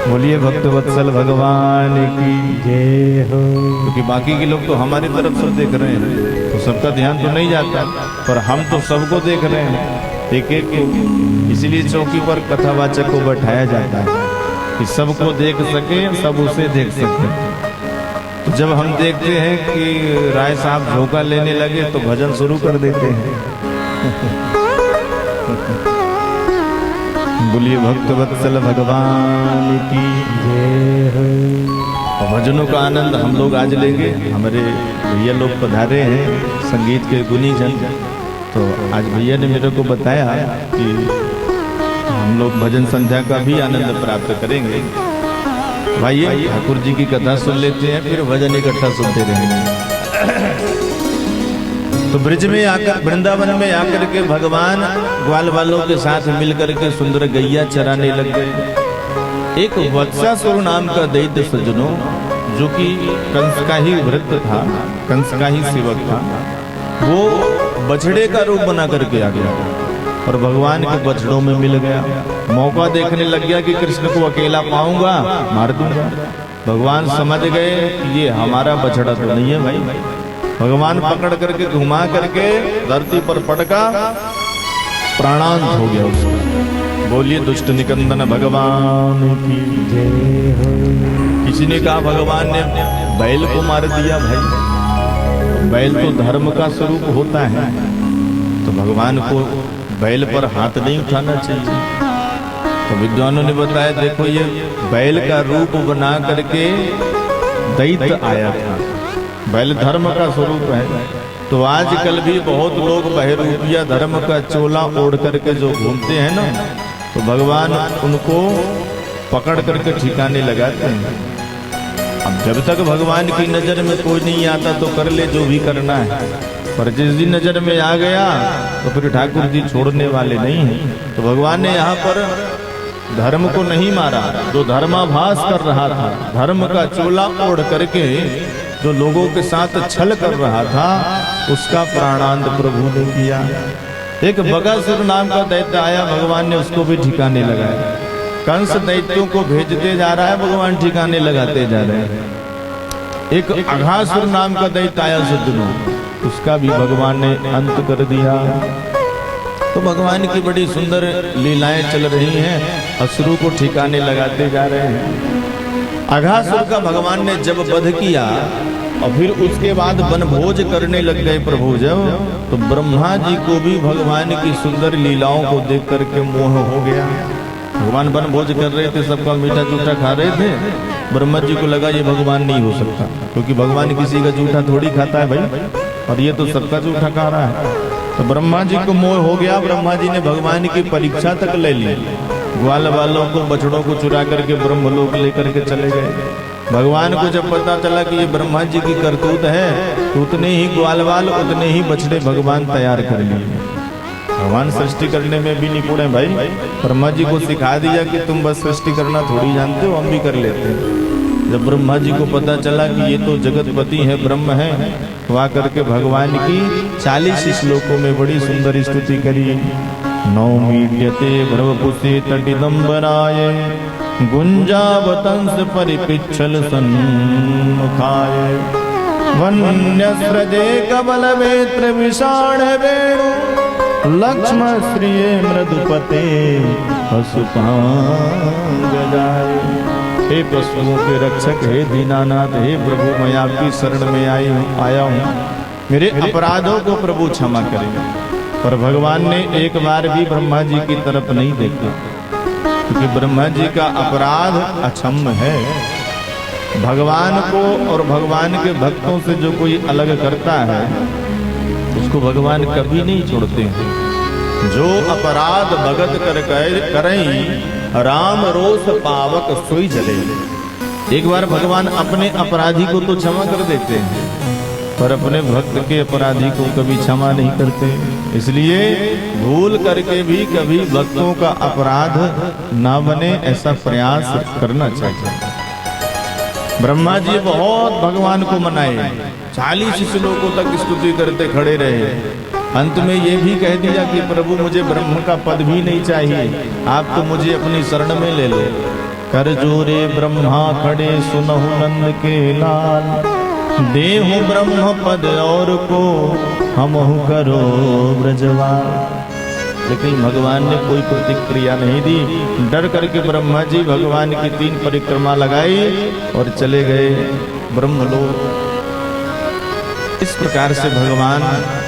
बोलिए भक्तवत्सल भगवान की जय हो। क्योंकि बाकी के लोग तो हमारी तरफ सब देख रहे हैं, तो सबका ध्यान तो नहीं जाता, पर हम तो सबको देख रहे हैं एक एक को। इसलिए चौकी पर कथावाचक को बैठाया जाता है कि सबको देख सके, सब उसे देख सके। तो जब हम देखते हैं कि राय साहब झोंका लेने लगे तो भजन शुरू कर देते हैं। बोलिए भक्तवत्सल भगवान की जय हो। और भजनों का आनंद हम लोग आज लेंगे। हमारे भैया लोग पधारे हैं, संगीत के गुनी जन। तो आज भैया ने मेरे को बताया कि हम लोग भजन संध्या का भी आनंद प्राप्त करेंगे। भाई ठाकुर जी की कथा सुन लेते हैं, फिर भजन इकट्ठा सुनते रहेंगे। तो ब्रिज में आकर, वृंदावन में आकर के भगवान ग्वाल वालों के साथ मिलकर के सुंदर गैया चराने लग गए। एक वत्सासुर नाम का दैत्य सज्जनों, जो कि कंस का ही भृत्य था, कंस का ही सेवक था, वो बछड़े का रूप बना करके आ गया और भगवान के बछड़ों में मिल गया। मौका देखने लग गया कि कृष्ण को अकेला पाऊंगा मार दूंगा। भगवान समझ गए कि ये हमारा बछड़ा तो नहीं है भाई। भगवान पकड़ करके घुमा करके धरती पर पटका, प्राणांत हो गया उसका। बोलिए दुष्ट निकंदन भगवान की जय हो। किसी ने कहा भगवान ने बैल को मार दिया। भाई बैल तो धर्म का स्वरूप होता है, तो भगवान को बैल पर हाथ नहीं उठाना चाहिए। तो विद्वानों ने बताया देखो ये बैल का रूप बना करके दैत्य आया था। बैल धर्म का स्वरूप है। तो आजकल भी बहुत लोग बहरूपिया धर्म का चोला ओढ़ करके जो घूमते हैं ना, तो भगवान उनको पकड़ करके ठिकाने लगाते हैं। अब जब तक भगवान की नजर में कोई नहीं आता तो कर ले जो भी करना है, पर जिस दिन नजर में आ गया तो फिर ठाकुर जी छोड़ने वाले नहीं हैं। तो भगवान ने यहाँ पर धर्म को नहीं मारा, जो धर्माभास कर रहा था, धर्म का चोला ओढ़ करके जो लोगों के साथ छल कर रहा था, उसका प्राणांत प्रभु ने किया। एक बगासुर नाम का दैत्य आया, भगवान ने उसको भी ठिकाने लगाया। कंस दैत्यों को भेजते जा रहा है, भगवान ठिकाने लगाते जा रहे हैं। एक अघासुर नाम का दैत्य आया सज्जनों, उसका भी भगवान ने अंत कर दिया। तो भगवान की बड़ी सुंदर लीलाएं चल रही हैं, असुरों को ठिकाने लगाते जा रहे हैं। अघासुर का भगवान ने जब वध किया और फिर उसके बाद वनभोज करने लग गए प्रभु जब, तो ब्रह्मा जी को भी भगवान की सुंदर लीलाओं को देख करके मोह हो गया। भगवान वनभोज कर रहे थे, सबका मीठा जूठा खा रहे थे। ब्रह्मा जी को लगा ये भगवान नहीं हो सकता, क्योंकि भगवान किसी का जूठा थोड़ी खाता है भाई, और ये तो सबका जूठा खा रहा है। तो ब्रह्मा जी को मोह हो गया। ब्रह्मा जी ने भगवान की परीक्षा तक ले ली। ग्वाल वालों को, बछड़ों को चुरा करके ब्रह्मलोक लेकर के चले गए। भगवान को जब पता चला कि ये ब्रह्मा जी की करतूत है, तो उतने ही ग्वाल वाल, उतने ही बछड़े भगवान तैयार कर लिए। भगवान सृष्टि करने में भी निपुण है भाई। ब्रह्मा जी को सिखा दिया कि तुम बस सृष्टि करना थोड़ी जानते हो, हम भी कर लेते हैं। जब ब्रह्मा जी को पता चला कि ये तो जगतपति है, ब्रह्म है, वहाँ करके भगवान की 40 श्लोकों में बड़ी सुंदर स्तुति करी। नौमीड्यते भ्रवपुषे तटिदम्बराय गुंजावतंस परिपिच्छल सन्मुखाय वन्यस्रजे कबलवेत्र विषाण वेणु लक्ष्मण श्रिये मृदुपते पशुपांगदाय। हे पशुओं के रक्षक, हे दीनानाथ, हे प्रभु, मैं आपकी शरण में आया हूँ, मेरे अपराधों को प्रभु क्षमा करें। पर भगवान ने एक बार भी ब्रह्मा जी की तरफ नहीं देखा, क्योंकि ब्रह्मा जी का अपराध अक्षम्य है। भगवान को और भगवान के भक्तों से जो कोई अलग करता है उसको भगवान कभी नहीं छोड़ते हैं। जो अपराध भगत करई राम रोष पावक सोई जले। एक बार भगवान अपने अपराधी को तो क्षमा कर देते हैं, पर अपने भक्त के अपराधी को कभी क्षमा नहीं करते। इसलिए भूल करके भी कभी भक्तों का अपराध ना बने, ऐसा प्रयास करना चाहिए। ब्रह्मा जी बहुत भगवान को मनाए, 40 श्लोकों तक स्तुति करते खड़े रहे। अंत में ये भी कह दिया कि प्रभु मुझे ब्रह्म का पद भी नहीं चाहिए, आप तो मुझे अपनी शरण में ले लो। कर जोरे ब्रह्मा खड़े सुनहु नंद के लाल, देहु ब्रह्म पद और को हमहु करो ब्रजवाल। लेकिन भगवान ने कोई प्रतिक्रिया नहीं दी। डर करके ब्रह्मा जी भगवान की 3 परिक्रमा लगाई और चले गए ब्रह्मलोक। इस प्रकार से भगवान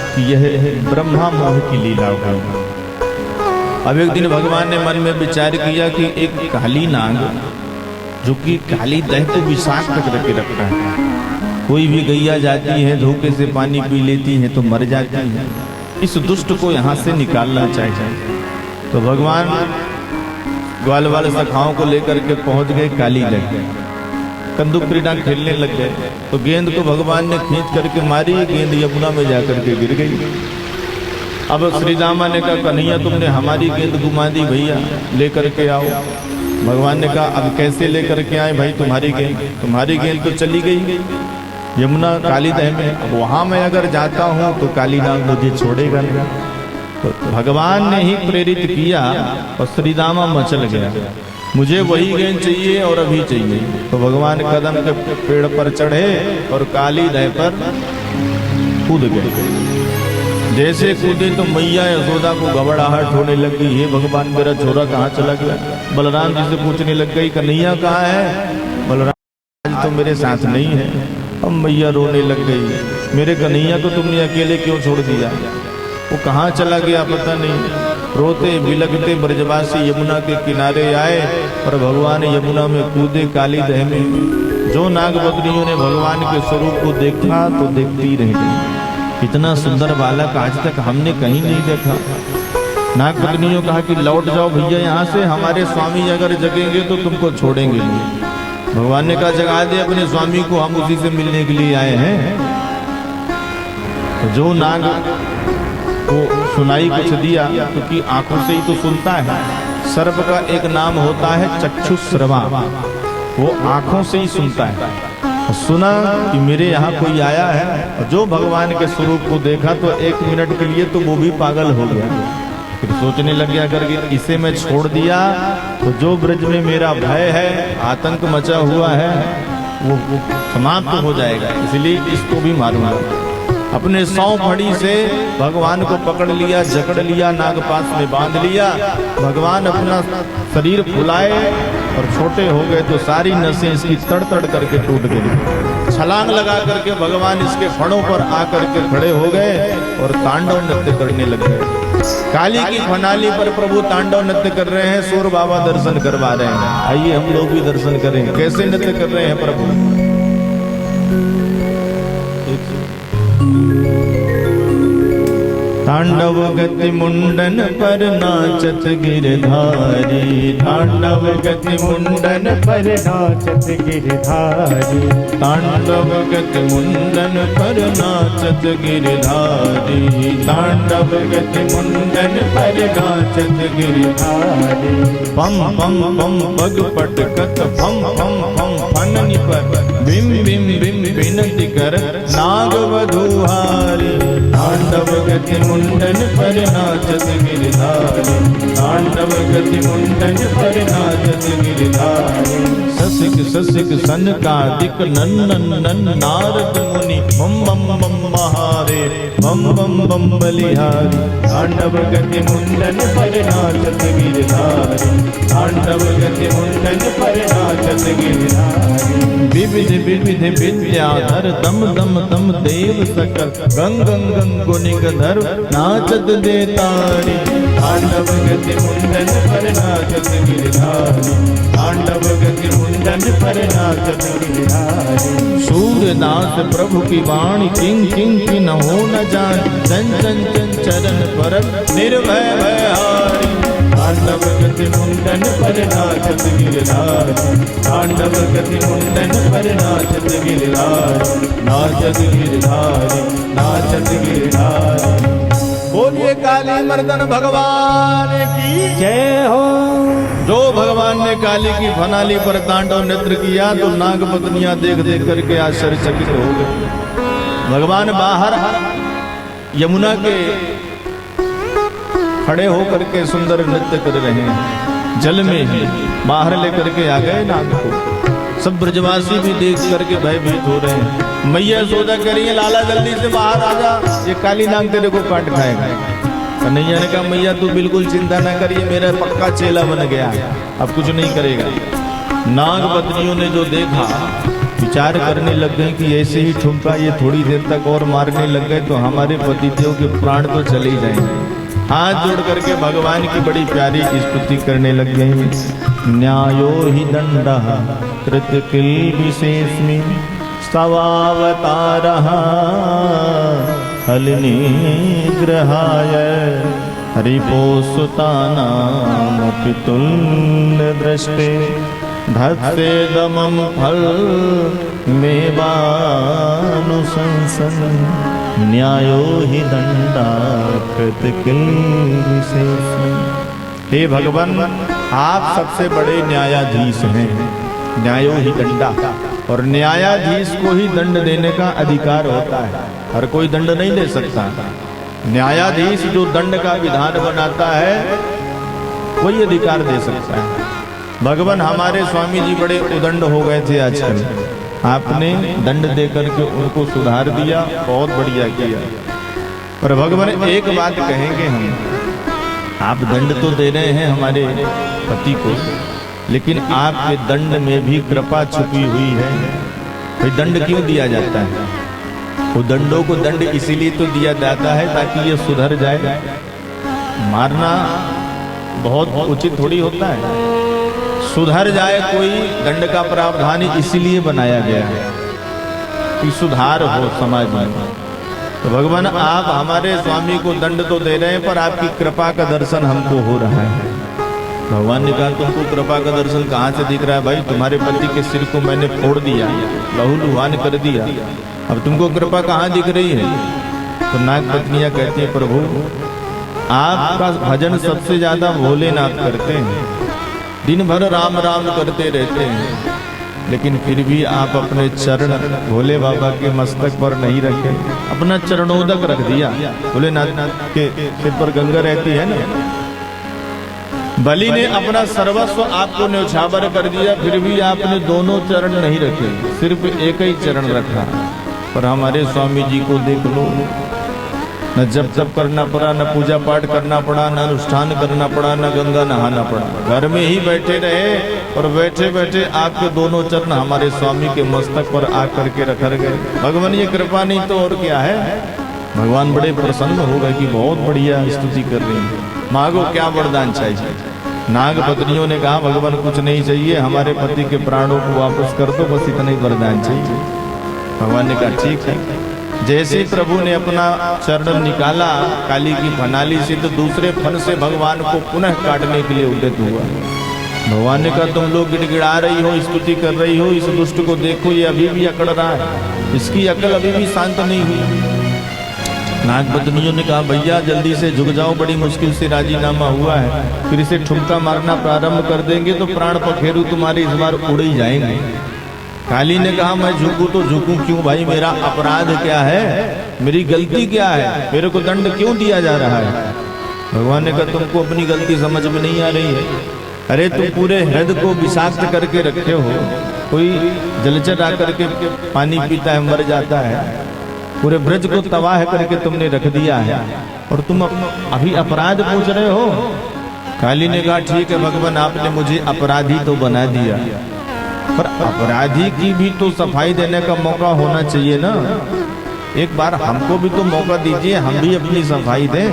की यह ब्रह्मा मोह की लीला हुई। अब एक दिन भगवान ने मन में विचार किया कि एक काली नाग, जो कि काली दह को विषाक्त करके रखता है, कोई भी गैया जाती है धोखे से पानी पी लेती है तो मर जाती है, इस दुष्ट को यहाँ से निकालना चाहिए। तो भगवान ग्वाल वाले सखाओं को लेकर के पहुंच गए काली दह। कंदुक क्रीड़ा खेलने लग गए तो गेंद को भगवान ने खींच करके मारी, गेंद यमुना में जाकर के गिर गई। अब श्री रामा ने कहा, कन्हैया तुमने हमारी गेंद घुमा दी, भैया लेकर के आओ। भगवान ने कहा, अब कैसे लेकर के आए भाई तुम्हारी गेंद तो चली गई यमुना काली दह में। अब वहां मैं अगर जाता हूं तो काली नाग मुझे छोड़ेगा नहीं। तो भगवान ने ही प्रेरित किया और श्री रामा मचल गया, मुझे वही गेंद चाहिए और अभी चाहिए। तो भगवान कदम के पेड़ पर चढ़े और काली दह पर कूद गए। जैसे कूदे तो मैया यशोदा को घबराहट होने लगी, हे भगवान मेरा छोरा कहाँ चला गया। बलराम जी से पूछने लग गई, कन्हैया कहाँ है। बलराम आज तो मेरे साथ नहीं है। अब मैया रोने लग गई, मेरे कन्हैया को तुमने अकेले क्यों छोड़ दिया, वो कहाँ चला गया पता नहीं। रोते बिलखते ब्रजवासी यमुना के किनारे आए और भगवान यमुना में कूदे काली दह में। जो नाग बकरियों ने भगवान के स्वरूप को देखा तो देखती रह गई। इतना सुंदर बालक आज तक हमने कहीं नहीं देखा। नाग बकरियों कहा कि लौट जाओ भैया यहाँ से, हमारे स्वामी अगर जगेंगे तो तुमको छोड़ेंगे नहीं। भगवान ने कहा, जगा दे अपने स्वामी को, हम उसी से मिलने के लिए आए हैं। तो जो नाग को सुनाई कुछ दिया, क्योंकि आंखों से ही तो सुनता है। सर्प का एक नाम होता है चक्षुश्रवा, वो आंखों से ही सुनता है। सुना कि मेरे यहाँ कोई आया है, और जो भगवान के स्वरूप को देखा तो 1 मिनट के लिए तो वो भी पागल हो गया। फिर सोचने लग गया अगर इसे मैं छोड़ दिया तो जो ब्रज में मेरा भय है, आतंक मचा हुआ है, वो समाप्त हो जाएगा, इसलिए इसको भी मारूंगा। अपने 100 फड़ी से भगवान को पकड़ लिया, जकड़ लिया, नागपाश में बांध लिया। भगवान अपना शरीर फुलाए और छोटे हो गए तो सारी नसें इसकी तड़ तड़ करके टूट गई। छलांग लगा करके भगवान इसके फणों पर आकर के खड़े हो गए और तांडव नृत्य करने लग गए। काली की फनाली पर प्रभु तांडव नृत्य कर रहे हैं, सूर बाबा दर्शन करवा रहे हैं। आइए हम लोग भी दर्शन करें कैसे नृत्य कर रहे हैं प्रभु। तांडव गति मुंडन पर नाचत गिरधारी, तांडव गति मुंडन पर नाचत गिरधारी, तांडव गति मुंडन पर नाचत गिरधारी, तांडव गति मुंडन पर नाचत गिरधारी। पम पम पम पग पटकत फम फम फम फननि पर, बिम बिम बिम बिनति कर नाग वधूहारी, तांडव गति मुंडन पर नाचत गिरधारी, तांडव गति मुंडन पर नाचत गिरधारी। ससिक ससिक सनकादिक नन्नन नन नारद मुनि, बम बम बम महारे बम बम बम बलिहारी, तांडव गति मुंडन पर नाचत गिरधारी, तांडव गति मुंडन पर नाचत गिरधारी। विविध विविध विद्याधर दम दम दम देव सकल, गंग गंग गंग गुनिगधर नाचत देतारी, तांडव गति मुंडन पर नाचत गिरधारी, तांडव गति मुंडन पर नाचत गिरधारी। सूर्यदास प्रभु की वाणी किंग किंग की न हो न जान, चन चन चन चरण पर निर्भय भयहारी, तांडव गति मुंडन पर नाचत गिरधारी, तांडव गति मुंडन पर नाचत गिरधारी, नाचत गिरधारी, नाचत गिरधारी। बोलिए काली मर्दन भगवान की जय हो। जो भगवान ने काली की फनाली पर तांडव नृत्य किया तो नाग पत्नियां देख देख करके आश्चर्यचकित हो गए। भगवान बाहर यमुना के खड़े होकर के सुंदर नृत्य कर रहे हैं, जल में ही बाहर लेकर के आ गए नाग को। सब ब्रजवासी भी देख करके भयभीत हो रहे हैं। मैया सोचा कह रही है लाला जल्दी से बाहर आ जा, ये काली नाग तेरे को काट खाएगा। कन्हैया ने कहा मैया तू बिल्कुल चिंता न करिए, मेरा पक्का चेला बन गया, अब कुछ नहीं करेगा। नाग पत्नियों ने जो देखा विचार करने लग गए कि ऐसे ही ठुमका ये थोड़ी देर तक और मारने लग गए तो हमारे पतिदेव के प्राण तो चले ही जाएंगे। हाथ जोड़ करके भगवान की बड़ी प्यारी स्तुति करने लग गई। न्यायो हि दंडः कृत किल विशेषमि, सवावतारः हलिनिग्रहाय, हरिपोसुतानामपि तुल्यदृष्टे, धत्ते दमं फल मेवानुशंसन, न्यायो हि दंडाकृत किल विशेषमि। हे भगवान आप सबसे बड़े न्यायाधीश हैं, न्यायो ही दंडा, और न्यायाधीश को ही दंड देने का अधिकार होता है, हर कोई दंड नहीं दे सकता। न्यायाधीश जो दंड का विधान बनाता है वही अधिकार दे सकता है। भगवान हमारे स्वामी जी बड़े उदंड हो गए थे आजकल, आपने दंड दे करके उनको सुधार दिया, बहुत बढ़िया किया। पर भगवान एक बात कहेंगे हम, आप दंड तो दे रहे हैं हमारे पति को, लेकिन आपके दंड में भी कृपा छुपी हुई है। भाई दंड क्यों दिया जाता है? वो दंडों को दंड इसीलिए तो दिया जाता है ताकि ये सुधर जाए। मारना बहुत उचित थोड़ी होता है, सुधर जाए कोई, दंड का प्रावधान इसीलिए बनाया गया है कि सुधार हो समाज में। तो भगवान आप हमारे स्वामी को दंड तो दे रहे हैं पर आपकी कृपा का दर्शन हमको हो रहा है। भगवान ने कहा तुमको कृपा का दर्शन कहाँ से दिख रहा है? भाई तुम्हारे पति के सिर को मैंने फोड़ दिया, लहूलुहान कर दिया, अब तुमको कृपा कहाँ दिख रही है? तो नाग पत्नियां कहती है प्रभु आपका भजन सबसे ज्यादा भोलेनाथ करते हैं, दिन भर राम राम करते रहते हैं, लेकिन फिर भी आप अपने चरण भोले बाबा के मस्तक पर नहीं रखे, अपना चरणोदक रख दिया। भोलेनाथ के सिर पर गंगा रहती है ना। बलि ने अपना सर्वस्व आपको न्यौछावर कर दिया, फिर भी आपने दोनों चरण नहीं रखे, सिर्फ एक ही चरण रखा। पर हमारे स्वामी जी को देख लो, न जप तप करना पड़ा, न पूजा पाठ करना पड़ा, न अनुष्ठान करना पड़ा, न गंगा नहाना पड़ा, घर में ही बैठे रहे और बैठे बैठे आपके दोनों चरण हमारे स्वामी के मस्तक पर आकर के रख गए। भगवान ये कृपा नहीं तो और क्या है? भगवान बड़े प्रसन्न हो गए कि बहुत बढ़िया स्तुति कर रही है, मांगो क्या वरदान चाहिए। नाग पत्नियों ने कहा भगवान कुछ नहीं चाहिए, हमारे पति के प्राणों को वापस कर दो, बस इतना ही वरदान चाहिए। भगवान ने कहा ठीक है, जैसे ही प्रभु ने अपना चरण निकाला काली की फनाली से, तो दूसरे फन से भगवान को पुनः काटने के लिए उद्यत हुआ। भगवान ने कहा, तुम लोग गिड़गिड़ा रही हो, स्तुति कर रही हो, इस दुष्ट को देखो, ये अभी भी अकड़ रहा है, इसकी अकल अभी भी शांत नहीं हुई। नागपत्नियों ने कहा, भैया जल्दी से झुक जाओ, बड़ी मुश्किल से राजीनामा हुआ है, फिर इसे ठुमका मारना प्रारंभ कर देंगे तो प्राण पखेरु तुम्हारे इस बार उड़ ही जाएंगे। काली ने कहा, मैं झुकूं तो झुकूं क्यों भाई, मेरा अपराध क्या है, मेरी गलती क्या है, मेरे को दंड क्यों दिया जा रहा है। भगवान ने कहा, तुमको अपनी गलती समझ में नहीं आ रही है। अरे तुम पूरे हृदय को विषाक्त करके रखे हो, कोई जलचर आकर के पानी पीता है मर जाता है, पूरे ब्रज को तबाह करके तुमने रख दिया है, और तुम अभी अपराध पूछ रहे हो। काली ने कहा, ठीक है भगवान, आपने मुझे अपराधी तो बना दिया, पर अपराधी की भी तो सफाई देने का मौका होना चाहिए ना। एक बार हमको भी तो मौका दीजिए, हम भी अपनी सफाई दें।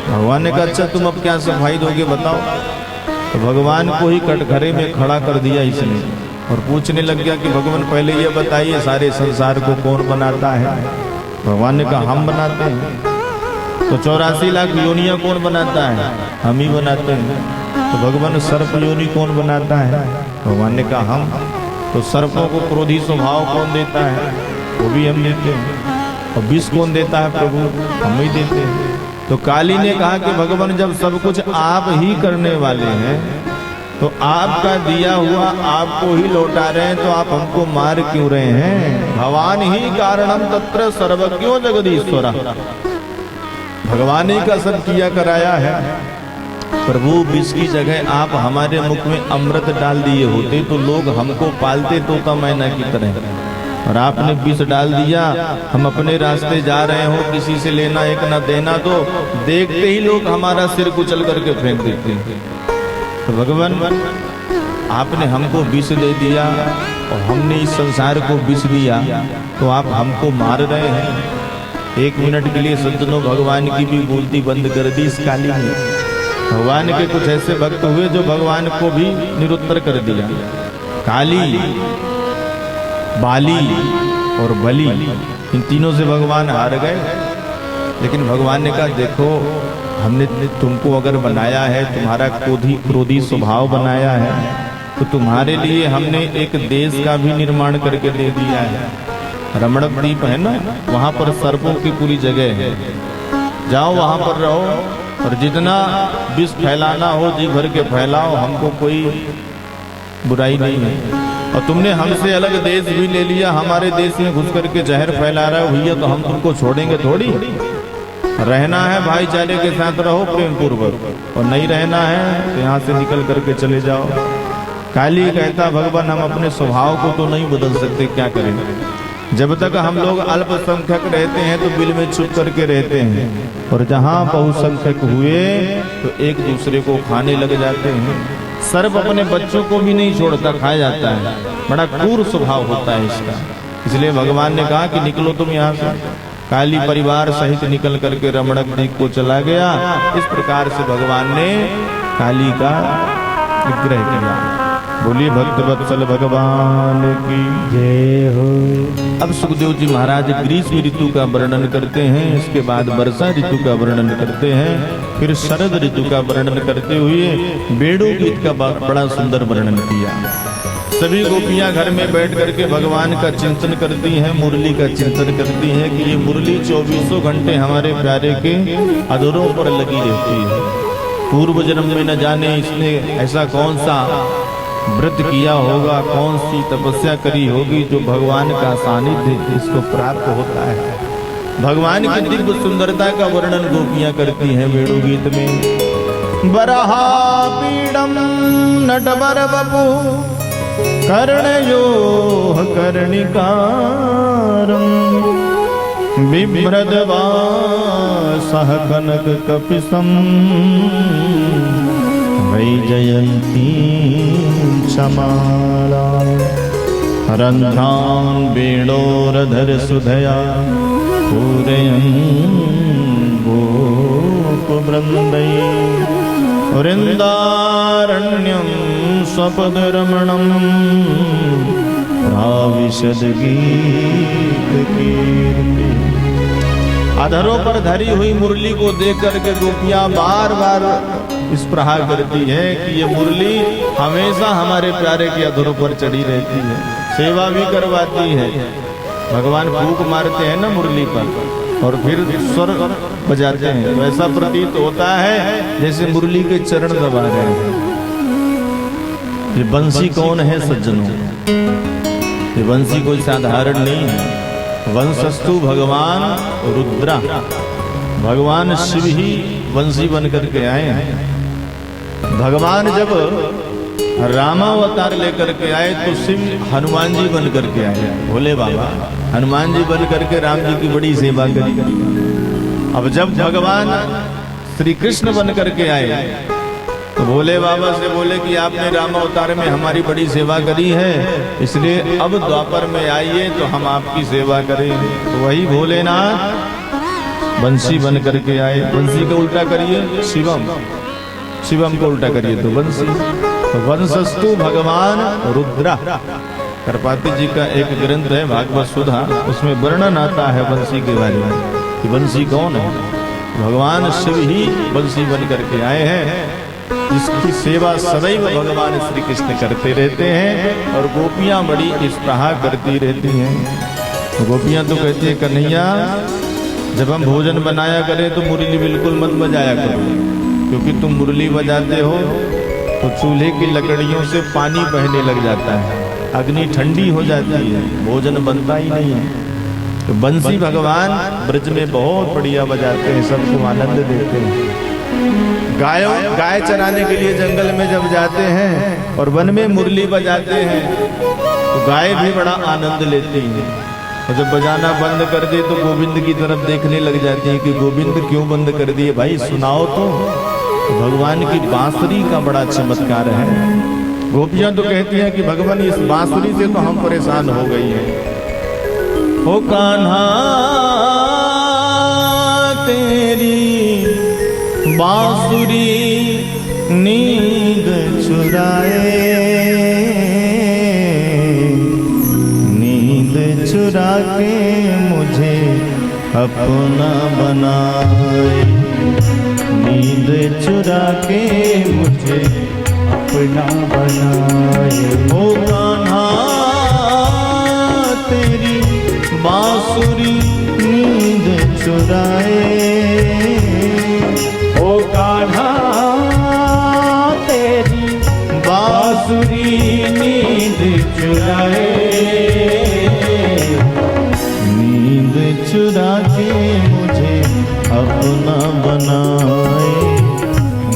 भगवान ने कहा, अच्छा तुम अब क्या सफाई दोगे बताओ। तो भगवान को ही कटघरे में खड़ा कर दिया इसने, और पूछने लग गया कि भगवान पहले ये बताइए, सारे संसार को कौन बनाता है। भगवान ने कहा, हम बनाते हैं। तो 84 लाख योनियां कौन बनाता है, हम ही बनाते हैं। तो भगवान सर्प योनि कौन बनाता है, भगवान ने कहा हम। तो सर्पों को क्रोधी स्वभाव कौन देता है, वो भी हम देते हैं। और विष कौन देता है, प्रभु हम ही देते हैं। तो काली ने कहा कि भगवान जब सब कुछ आप ही करने वाले हैं, तो आपका दिया हुआ आपको ही लौटा रहे हैं, तो आप हमको मार क्यों रहे हैं। भगवान ही कारणम तत्र सर्वज्ञो जगदीश्वरा, भगवान ही का सब किया कराया है। प्रभु विष की जगह आप हमारे मुख में अमृत डाल दिए होते तो लोग हमको पालते तोता मैना की तरह, और आपने विष डाल दिया। हम अपने रास्ते जा रहे हो, किसी से लेना एक ना देना, तो देखते ही लोग हमारा सिर कुचल करके फेंक देते हैं। तो भगवान आपने हमको विष दे दिया और हमने इस संसार को विष दिया, तो आप हमको मार रहे हैं। एक मिनट के लिए सज्जनों भगवान की भी बोलती बंद कर दी इस काली ने। भगवान के कुछ ऐसे भक्त हुए जो भगवान को भी निरुत्तर कर दिया। काली, बाली और बलि, इन तीनों से भगवान हार गए। लेकिन भगवान ने कहा, देखो हमने तुमको अगर बनाया है, तुम्हारा क्रोधी स्वभाव बनाया है, तो तुम्हारे लिए हमने एक देश का भी निर्माण करके दे दिया है। रमणक द्वीप है ना, वहां पर सर्पों की पूरी जगह है, जाओ वहां पर रहो, और जितना विष फैलाना हो जी भर के फैलाओ, हमको कोई बुराई नहीं है। और तुमने हमसे अलग देश भी ले लिया, हमारे देश में घुस करके जहर फैला रहे हो भैया, तो हम तुमको छोड़ेंगे थोड़ी। रहना है भाईचारे के साथ रहो प्रेम पूर्वक, और नहीं रहना है तो यहाँ से निकल करके चले जाओ। काली कहता, भगवान हम अपने स्वभाव को तो नहीं बदल सकते, क्या करें। जब तक हम लोग अल्पसंख्यक रहते हैं तो बिल में छुप करके रहते हैं, और जहाँ बहुसंख्यक हुए तो एक दूसरे को खाने लग जाते हैं। सर्प अपने बच्चों को भी नहीं छोड़ता, खाया जाता है, बड़ा क्रूर स्वभाव होता है इसका। इसलिए भगवान ने कहा कि निकलो तुम यहाँ से। काली परिवार सहित निकल करके रमणक द्वीप को चला गया। इस प्रकार से भगवान ने काली का विग्रह किया। बोलिए भक्त वत्सल भगवान की जय हो। अब सुखदेव जी महाराज ग्रीष्म ऋतु का वर्णन करते हैं, इसके बाद वर्षा ऋतु का वर्णन करते हैं, फिर शरद ऋतु का वर्णन करते हुए बेड़ो गीत का बड़ा सुंदर वर्णन किया। सभी गोपियां घर में बैठ करके भगवान का चिंतन करती हैं, मुरली का चिंतन करती हैं कि ये मुरली 24 घंटे हमारे प्यारे के अधरों पर लगी रहती है। पूर्व जन्म में न जाने इसने ऐसा कौन सा व्रत किया होगा, कौन सी तपस्या करी होगी जो भगवान का सानिध्य इसको प्राप्त होता है। भगवान की दिव्य सुंदरता का वर्णन गोपियां करती हैं वेणु गीत में। बरहा पीडम नटवर बपु कर्णयोः कर्णिकारं बिभ्रद्वासः कनककपिशं वैजयन्तीं चमाला रन्ध्रान् वेणोरधरसुधया पूरयन् गोपवृन्दैः वृन्दारण्यं स्वपदरमणं प्राविशद्गीतकीर्ति। अधरों पर धरी हुई मुरली को देख करके गोपियां बार बार इस प्रहार करती है कि ये मुरली हमेशा हमारे प्यारे के अधरों पर चढ़ी रहती है, सेवा भी करवाती है। भगवान फूंक मारते हैं ना मुरली पर और फिर स्वर बजाते हैं, तो ऐसा प्रतीत होता है जैसे मुरली के चरण दबा रहे हैं। ये बंसी कौन है सज्जनों? ये बंसी कोई साधारण नहीं है। वंशस्तु भगवान रुद्रा, भगवान शिव ही वंशी बन करके आए हैं। भगवान जब रामावतार लेकर के आए तो शिव हनुमान जी बन करके आए, भोले बाबा हनुमान जी बन करके राम जी की बड़ी सेवा करी। अब जब भगवान श्री कृष्ण बन करके आए तो भोले बाबा से बोले कि आपने रामावतार में हमारी बड़ी सेवा करी है, इसलिए अब द्वापर में आइए तो हम आपकी सेवा करें। तो वही भोलेनाथ बंसी बन करके आए। बंसी को उल्टा करिए शिवम, शिवम को उल्टा करिए तो बंसी। तो वंशस्तु भगवान रुद्रा, करपाती जी का एक ग्रंथ है भागवत सुधा, उसमें वर्णन आता है बंसी के बारे में कि बंसी कौन है। भगवान शिव ही बंसी बन करके आए हैं, जिसकी सेवा सदैव भगवान श्री कृष्ण करते रहते हैं और गोपियां बड़ी इस प्रहार करती रहती हैं। गोपियां तो कहती है कन्हैया जब हम भोजन बनाया करें तो मुरली बिल्कुल मत बजाया करो, क्योंकि तुम मुरली बजाते हो तो चूल्हे की लकड़ियों से पानी बहने लग जाता है, अग्नि ठंडी हो जाती है, भोजन बनता ही नहीं है। तो बंसी भगवान ब्रज में बहुत बढ़िया बजाते हैं, सबको आनंद देते हैं। गाय चराने के लिए जंगल में जब जाते हैं और वन में मुरली बजाते हैं तो गाय भी बड़ा आनंद लेती है, और जब बजाना बंद कर दे तो गोविंद की तरफ देखने लग जाती है कि गोविंद क्यों बंद कर दिए भाई, सुनाओ तो। भगवान की बांसुरी का बड़ा चमत्कार है। गोपियां तो कहती हैं कि भगवान इस बांसुरी से तो हम परेशान हो गई हैं। ओ कान्हा तेरी बांसुरी नींद चुराए, नींद चुरा के मुझे अपना बनाए, नींद चुरा के मुझे अपना बनाए। ओ कान्हा तेरी बांसुरी नींद चुराए, ओ कान्हा तेरी बांसुरी नींद चुराए, नींद चुरा के मुझे अपना बनाए,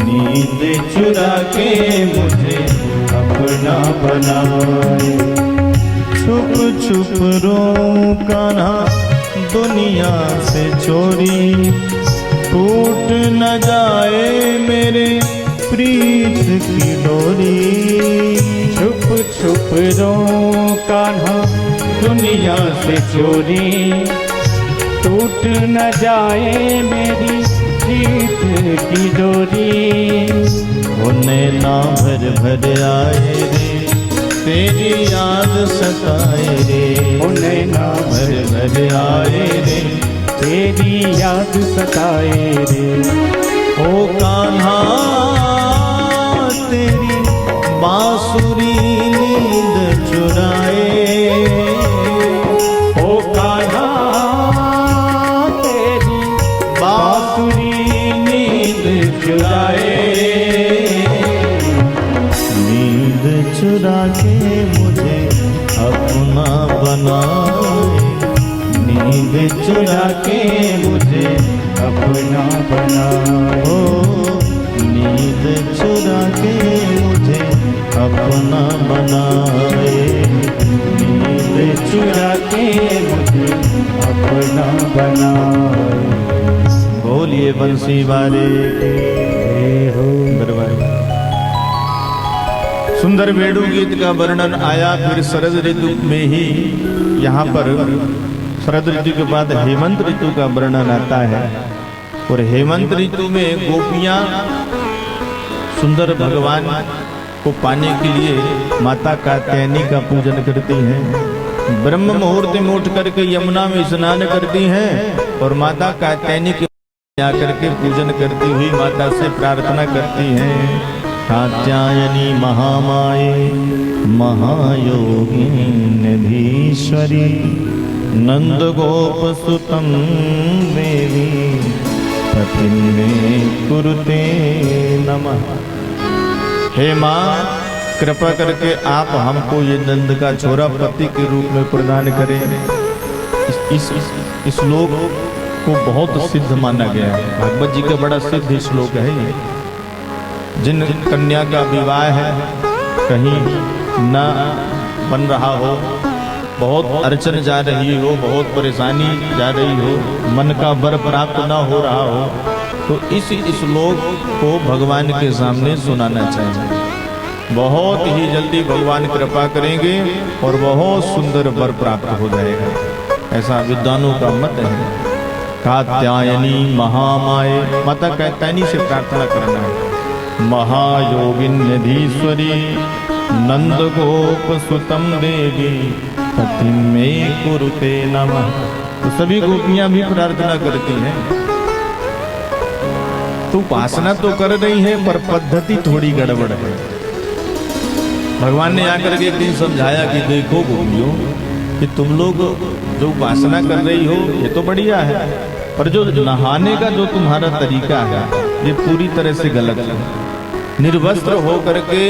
नींद चुरा के मुझे अपना बनाए। छुप छुप रो कान्हा दुनिया से चोरी, टूट न जाए मेरे प्रीत की डोरी। छुप छुप रो कान्हा दुनिया से चोरी, टूट न जाए मेरी प्रीत की डोरी। उन्हें ना भर भर आए रे तेरी याद सताए रे, उन्हें ना भर भर आए रे तेरी याद सताए रे। ओ कान्हा तेरी बांसुरी नींद चुराए, ओ कान्हा तेरी बांसुरी नींद चुराए, नींद चुरा के मुझे अपना बनाए, नींद चुरा के मुझे अपना बनाए। ओ नींद चुरा के मुझे अपना बनाए, नींद चुरा के मुझे अपना बनाए। बोलिए बंसी वाले हो दरबार। सुंदर वेणु गीत का वर्णन आया फिर शरद ऋतु में ही। यहाँ पर शरद ऋतु के बाद हेमंत ऋतु का वर्णन आता है, और हेमंत ऋतु में गोपियां सुंदर भगवान को पाने के लिए माता कात्यायनी का पूजन करती हैं। ब्रह्म मुहूर्त में उठ करके यमुना में स्नान करती हैं और माता कात्यायनी के आकर के पूजन करती हुई माता से प्रार्थना करती हैं, कात्यायनी महामाये महायोगिनीश्वरी नंद गोप सुतम देवी पतिं मे कुरुते नमः। हे माँ, कृपा करके आप हमको ये नंद का छोरा पति के रूप में प्रदान करें। इस श्लोक को बहुत सिद्ध माना गया है, भागवत जी का बड़ा सिद्ध श्लोक है ये। जिन कन्या का विवाह है कहीं न बन रहा हो, बहुत अड़चन जा रही हो, बहुत परेशानी जा रही हो, मन का वर प्राप्त न हो रहा हो, तो इस श्लोक को भगवान के सामने सुनाना चाहिए। बहुत ही जल्दी भगवान कृपा करेंगे और बहुत सुंदर वर प्राप्त हो जाएगा, ऐसा विद्वानों का मत है। कात्यायनी महामाये, माता कात्यायनी से प्रार्थना करना है। महायोगिनीश्वरी नंद गोप सुतम देवी पतिं मे कुरुते नमः। तो सभी गोपियां भी प्रार्थना करती हैं। तो उपासना तो कर रही है पर पद्धति थोड़ी गड़बड़ है। भगवान ने आकर के एक दिन समझाया कि देखो गोपियों, कि तुम लोग जो उपासना कर रही हो ये तो बढ़िया है, पर जो नहाने का जो तुम्हारा तरीका है ये पूरी तरह से गलत है। निर्वस्त्र हो करके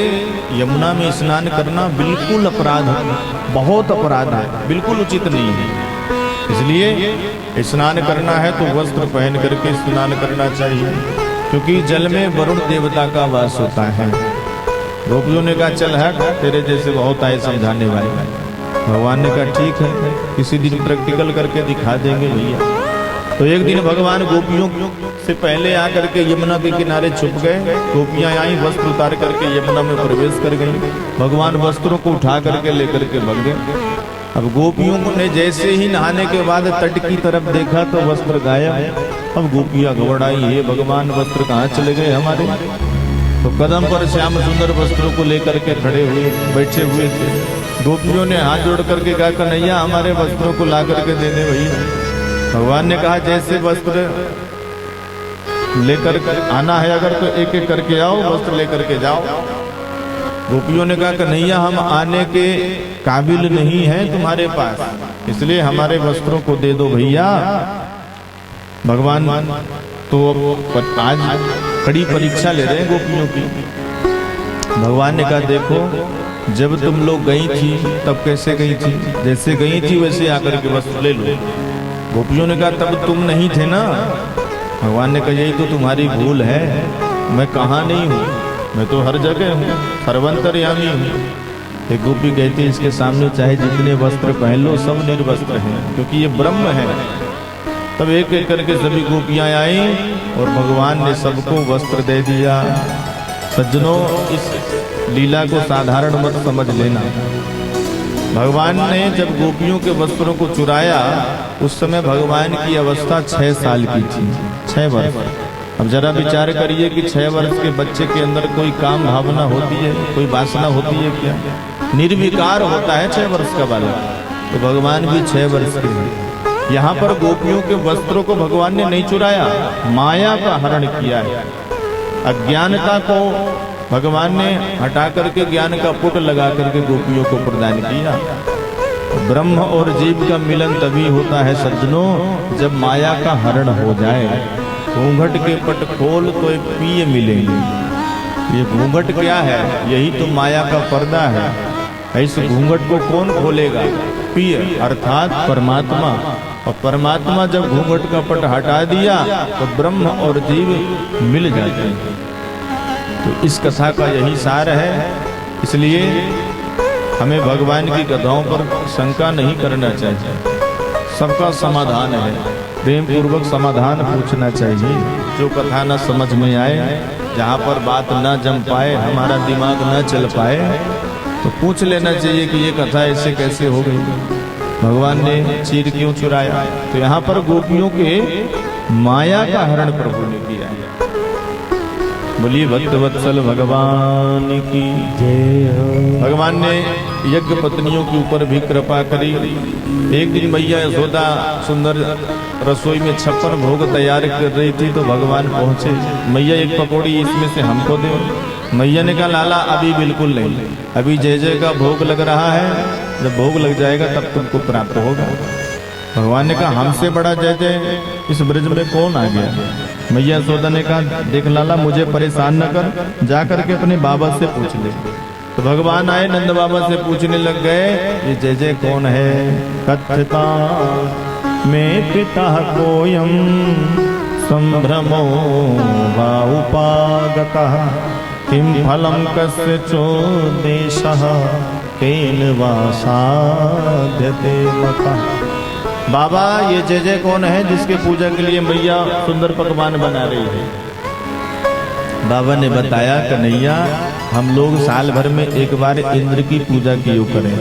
यमुना में स्नान करना बिल्कुल अपराध है, बहुत अपराध है, बिल्कुल उचित नहीं है। इसलिए स्नान करना है तो वस्त्र पहन करके स्नान करना चाहिए, क्योंकि जल में वरुण देवता का वास होता है। गोपियों ने कहा चल है, तेरे जैसे बहुत आए समझाने वाले। भगवान ने कहा ठीक है, किसी दिन प्रैक्टिकल करके दिखा देंगे भैया। तो एक दिन भगवान गोपियों से पहले आकर के यमुना के किनारे छुप गए। गोपियां आई, वस्त्र उतार करके यमुना में प्रवेश कर गई। भगवान वस्त्रों को उठा करके लेकर के भाग गए। अब गोपियों ने जैसे ही नहाने के बाद तट की तरफ देखा तो वस्त्र गायब। अब गोपियां घबराई, हे भगवान वस्त्र कहाँ चले गए हमारे। तो कदम पर श्याम सुंदर वस्त्रों को लेकर के खड़े हुए बैठे हुए थे। गोपियों ने हाथ जोड़ करके कहा कन्हैया हमारे वस्त्रों को ला करके दे दे भैया। भगवान ने कहा जैसे वस्त्र लेकर आना है अगर तो एक एक करके आओ, वस्त्र लेकर के जाओ। गोपियों ने कहा कन्हैया हम आने के काबिल नहीं हैं तुम्हारे पास, इसलिए हमारे वस्त्रों को दे दो भैया। भगवान तो आज कड़ी परीक्षा ले रहे हैं गोपियों की। भगवान ने कहा देखो, जब तुम लोग गई थी तब कैसे गई थी, जैसे गई थी वैसे आकर के वस्त्र ले लो। गोपियों ने कहा तब तुम नहीं थे ना। भगवान ने कहा यही तो तुम्हारी भूल है, मैं कहाँ नहीं हूँ, मैं तो हर जगह हूँ, सर्वंतर्यामी हूँ। एक गोपी कहती है इसके सामने चाहे जितने वस्त्र पहन लो सब निर्वस्त्र हैं, क्योंकि ये ब्रह्म है। तब एक एक करके सभी गोपियां आई और भगवान ने सबको वस्त्र दे दिया। सज्जनों, इस लीला को साधारण मत समझ लेना। भगवान ने जब गोपियों के वस्त्रों को चुराया उस समय भगवान की अवस्था 6 साल की थी, 6 वर्ष। अब जरा विचार करिए कि 6 वर्ष के बच्चे के अंदर कोई काम भावना होती है, कोई वासना होती है क्या? निर्विकार होता है 6 वर्ष का बालक। तो भगवान भी 6 वर्ष के हैं। यहाँ पर गोपियों के वस्त्रों को भगवान ने नहीं चुराया, माया का हरण किया है। अज्ञानता को भगवान ने हटा करके ज्ञान का पुट लगा करके गोपियों को प्रदान किया। ब्रह्म और जीव का मिलन तभी होता है सज्जनों जब माया का हरण हो जाए। घूंघट के पट खोल तो एक पिय मिलेंगे। ये घूंघट क्या है? यही तो माया का पर्दा है। इस घूंघट को कौन खोलेगा? पिय अर्थात परमात्मा। और परमात्मा जब घूंघट का पट हटा दिया तो ब्रह्म और जीव मिल जाते हैं। तो इस कथा का यही सार है। इसलिए हमें भगवान की कथाओं पर शंका नहीं करना चाहिए। सबका समाधान है, प्रेम पूर्वक समाधान पूछना चाहिए। जो कथा न समझ में आए, जहाँ पर बात न जम पाए, हमारा दिमाग न चल पाए, तो पूछ लेना चाहिए कि ये कथा ऐसे कैसे हो गई, भगवान ने चीर क्यों चुराया। तो यहाँ पर गोपियों के माया का हरण प्रभु ने किया है। बोलिए भक्त वत्सल भगवान की जय हो। भगवान ने यज्ञ पत्नियों के ऊपर भी कृपा करी। एक दिन मैया यशोदा सुंदर रसोई में 56 भोग तैयार कर रही थी तो भगवान पहुंचे। मैया एक पकौड़ी इसमें से हमको दो। मैया ने कहा लाला अभी बिल्कुल नहीं, अभी जय जय का भोग लग रहा है, जब भोग लग जाएगा तब तुमको प्राप्त होगा। भगवान ने कहा हमसे बड़ा जय जय इस ब्रज में कौन आ गया। मैया यशोदा ने कहा देख लाला मुझे परेशान न कर, जा करके अपने बाबा से पूछ ले। तो भगवान आए नंद बाबा से पूछने लग गए ये जय जय कौन है। कथता में पिता कोयम संभ्रमो वा उपागतः किम फलम कस्य चोदेशः केन वा साध्यते मतः। बाबा ये जय जय कौन है जिसके पूजा के लिए मैया सुंदर पकवान बना रही है। बाबा ने बताया कन्हैया हम लोग साल भर में एक बार इंद्र की पूजा कियो करें,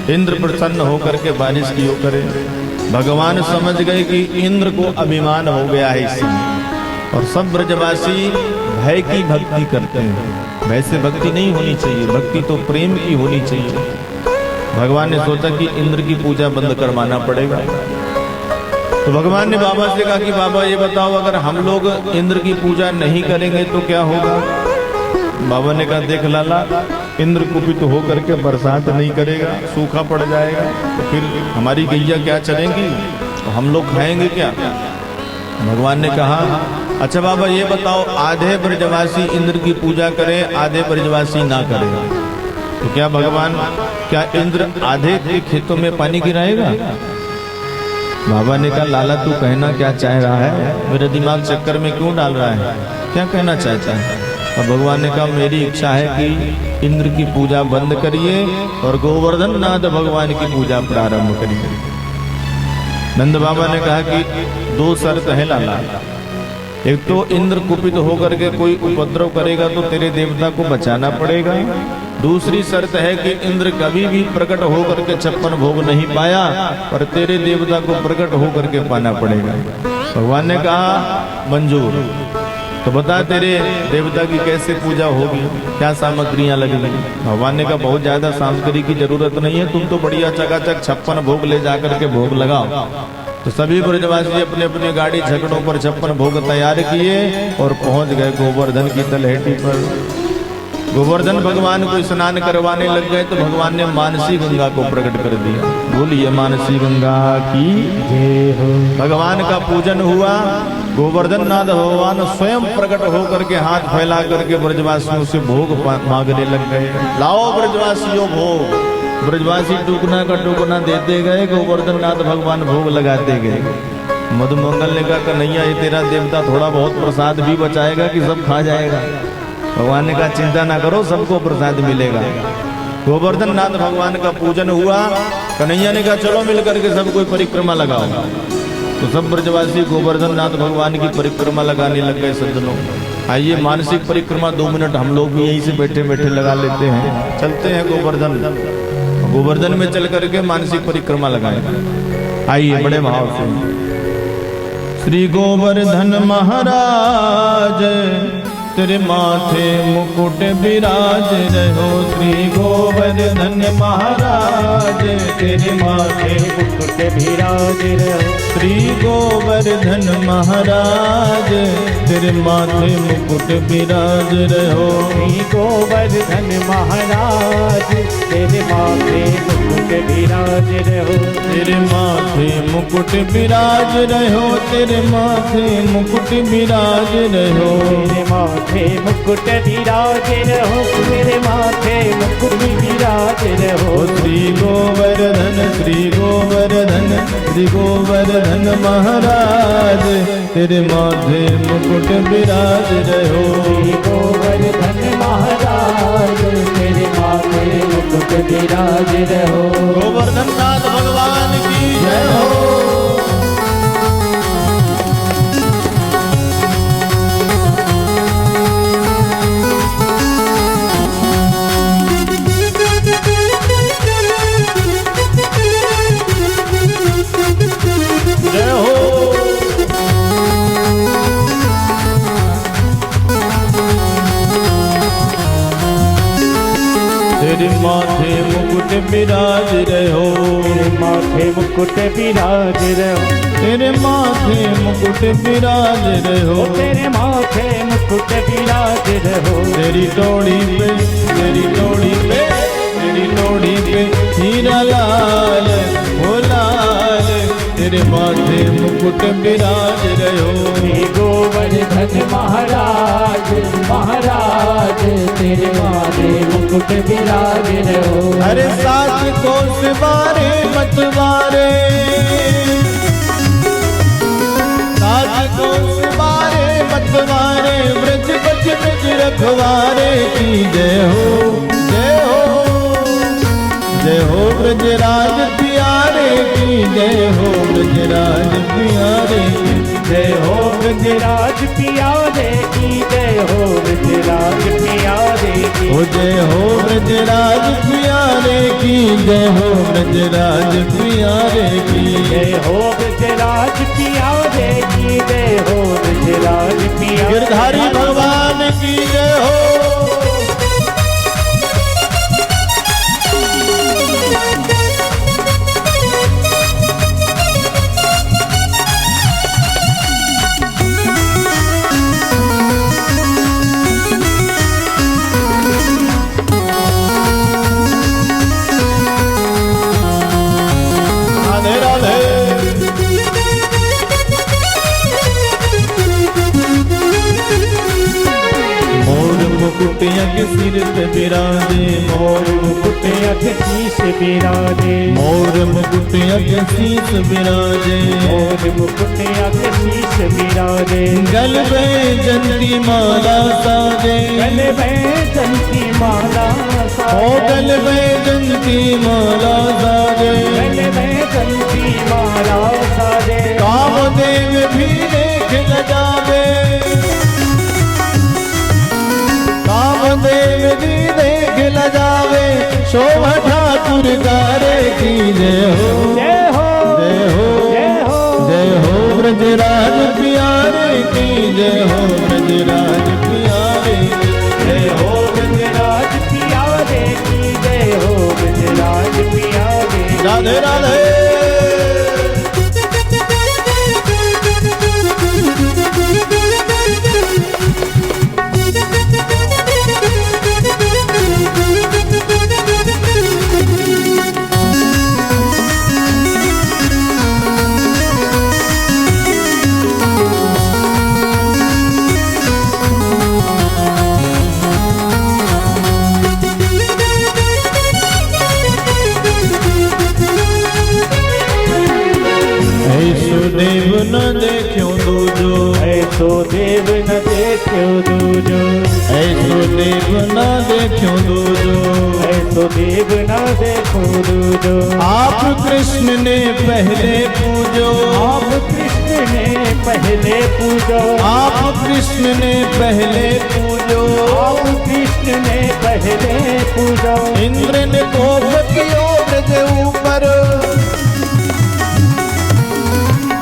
इंद्र प्रसन्न होकर के बारिश कियो करें। भगवान समझ गए कि इंद्र को अभिमान हो गया है इसमें, और सब ब्रजवासी भय की भक्ति करते हैं। वैसे भक्ति नहीं होनी चाहिए, भक्ति तो प्रेम की होनी चाहिए। भगवान ने सोचा कि इंद्र की पूजा बंद करवाना पड़ेगा। तो भगवान ने बाबा से कहा कि बाबा ये बताओ अगर हम लोग इंद्र की पूजा नहीं करेंगे तो क्या होगा। बाबा ने कहा देख लाला इंद्र कुपित होकर के बरसात नहीं करेगा, सूखा पड़ जाएगा, तो फिर हमारी गैया क्या चलेंगी, तो हम लोग खाएंगे क्या। भगवान ने कहा अच्छा बाबा ये बताओ आधे ब्रजवासी इंद्र की पूजा करें आधे ब्रजवासी ना करें, तो क्या भगवान क्या इंद्र आधे के खेतों में पानी गिराएगा। बाबा ने कहा लाला तू कहना क्या चाह रहा है, मेरे दिमाग चक्कर में क्यों डाल रहा है, क्या कहना चाहता है। और भगवान ने कहा मेरी इच्छा है कि इंद्र की पूजा बंद करिए और गोवर्धन नाथ भगवान की पूजा प्रारंभ करिए। नंद बाबा ने कहा कि दो शर्त है लाला, एक तो इंद्र कुपित होकर के कोई उपद्रव करेगा तो तेरे देवता को बचाना पड़ेगा, दूसरी शर्त है कि इंद्र कभी भी प्रकट होकर के 56 भोग नहीं पाया पर तेरे देवता को प्रकट होकर के पाना पड़ेगा। भगवान ने कहा मंजूर। तो बता तेरे देवता की कैसे पूजा होगी, क्या सामग्रियां लगेंगी। भगवान ने कहा बहुत ज्यादा सामग्री की जरूरत नहीं है, तुम तो बढ़िया चकाचक 56 भोग ले जाकर के भोग लगाओ। तो सभी ब्रजवासी अपने अपने गाड़ी झगड़ों पर 56 भोग तैयार किए और पहुंच गए गोवर्धन की तलहटी पर। गोवर्धन भगवान को स्नान करवाने लग गए तो भगवान ने मानसी गंगा को प्रकट कर दिया। बोलिए मानसी गंगा की जय हो। भगवान का पूजन हुआ, गोवर्धन नाथ भगवान स्वयं प्रकट होकर के हाथ फैला करके ब्रजवासियों से भोग मांगने लग गए। लाओ ब्रजवासियों भोग। ब्रजवासी टुकना का टुकना देते गए, गोवर्धन नाथ भगवान भोग लगाते गए। मधुमंगल ने कहा कन्हैया ये तेरा देवता थोड़ा बहुत प्रसाद भी बचाएगा कि सब खा जाएगा। भगवान ने कहा चिंता ना करो सबको प्रसाद मिलेगा। गोवर्धन नाथ भगवान का पूजन हुआ, कन्हैया ने कहा चलो मिलकर के सब कोई परिक्रमा लगाओ। तो सब ब्रजवासी गोवर्धन नाथ भगवान की परिक्रमा लगाने लग गए। सज्जनों आइए मानसिक परिक्रमा 2 मिनट हम लोग भी यहीं से बैठे बैठे लगा लेते हैं। चलते हैं गोवर्धन में चल करके मानसिक परिक्रमा लगाए। आइए बड़े भाव से। श्री गोवर्धन महाराज तेरे माथे मुकुट विराज रहो। श्री गोवर्धन महाराज तेरे माथे मुकुट विराज रहो। श्री गोवर्धन महाराज तेरे माथे मुकुट विराज रहो। श्री गोवर्धन महाराज तेरे माथे मुकुट विराज रहो। तेरे माथे मुकुट विराज रहो। तेरे माथे मुकुट विराज रहो। तेरे माथे मुकुट विराज रहो। तेरे माथे मुकुट विराज रहो। श्री गोवर्धन श्री गोवर्धन श्री गोवर्धन महाराज तेरे माथे मुकुट विराज रहो। श्री गोवर्धन महाराज तेरे माथे मुकुट विराज रहो। गोवर्धन नाथ भगवान की जय हो। तेरे माथे मुकुट विराज रहो, तेरे माथे मुकुट विराज रहो, तेरे माथे मुकुट विराज रहो, तेरे माथे मुकुट विराज रहो, तेरी टोड़ी पे, तेरी टोड़ी पे, तेरी टोड़ी पे हीरा लाल हो लाल, तेरे माथे मुकुट विराज रहो। श्री गोवर्धन महाराज महाराज, तेरे माथे मुकुट विराज रहो। अरे सात कोस बारे मतवारे, सात कोस बारे मतवारे, ब्रज बच ब्रज रखवारे की जय हो, जय हो, जय हो ब्रजराज प्यारे की जय हो, ब्रजराज प्यारे की जय हो ब्रजराज प्यारे की जय हो, ब्रजराज प्यारे की हो, जय हो ब्रजराज प्यारे की जय हो, ब्रजराज प्यारे की जय हो ब्रजराज प्यारे की जय हो, ब्रजराज प्यारे गिरधारी भगवान की जय हो। मुकुट यज्ञ सिर पे विराजे, मोर मुकुट यज्ञ शीश विराजे, मोर मुकुट यज्ञ शीश विराजे, मोर मुकुट यज्ञ शीश विराजे, गल में जंती माला साजे, गल में जंती माला ओ गल में जंती माला साजे, गल में जंती माला साजे, कामदेव भी देख न जावे, कामदेव भी देख न जावे, शोभा ठाकुर गारे की जय हो, जय हो, जय हो, जय हो, जय हो ब्रजराज प्यारे की जय हो, ब्रजराज प्यारे की जय हो ब्रजराज प्यारे की जय हो, ब्रजराज प्यारे की। राधे राधे। देव न देखो दूजो, ऐसो देव न देखो दूजो, ऐसो देव न देखो दूजो, ऐसो देव न देखो दूजो, आप कृष्ण ने पहले पूजो, आप कृष्ण ने पहले पूजो, आप कृष्ण ने पहले पूजो, आप कृष्ण ने पहले पूजो, इंद्र ने कोप कियो ब्रज ऊपर,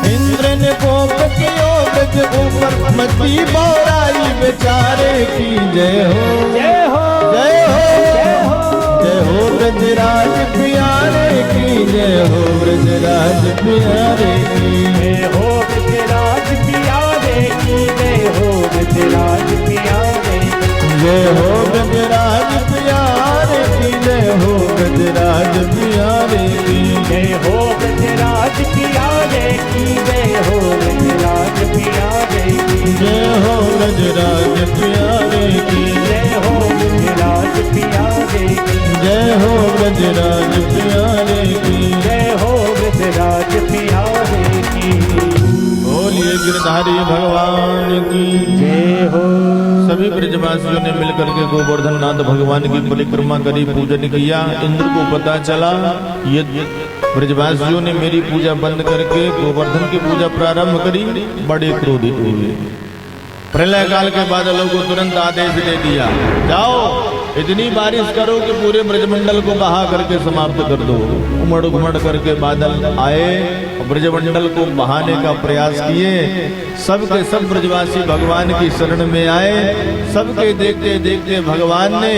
इंद्र ने कोप कियो ब्रज ऊपर, मची बोराई बेचारे की जय हो, जय हो, जय हो, जय हो, जय हो ब्रजराज प्यारे की जय हो, ब्रजराज प्यारे की जय हो ब्रजराज प्यारे की जय हो, ब्रजराज प्यारे की जय हो, ब्रजराज प्यारे की जय हो, ब्रजराज प्यारे की जय हो ब्रजराज प्यारे की जय हो, ब्रजराज प्यारे की जय हो, ब्रजराज प्यारे की जय हो, ब्रजराज प्यारे की जय हो, ब्रजराज प्यारे की जय हो, ब्रजराज प्यारे की बोलिए गिरधारी भगवान की जय हो। सभी ब्रजवासियों ने मिलकर के गोवर्धन नाथ भगवान की परिक्रमा करी, पूजन किया। इंद्र को पता चला ये ब्रजवासियों ने मेरी पूजा बंद करके गोवर्धन की पूजा प्रारंभ करी, बड़े क्रोधित हुए। प्रलय काल के बादलों को तुरंत आदेश दे दिया, जाओ इतनी बारिश करो कि पूरे ब्रजमंडल को बहा करके समाप्त कर दो। उमड़ घुमड़ करके बादल आए और ब्रजमंडल को बहाने का प्रयास किए। सबके सब ब्रजवासी भगवान की शरण में आए। सबके देखते देखते भगवान ने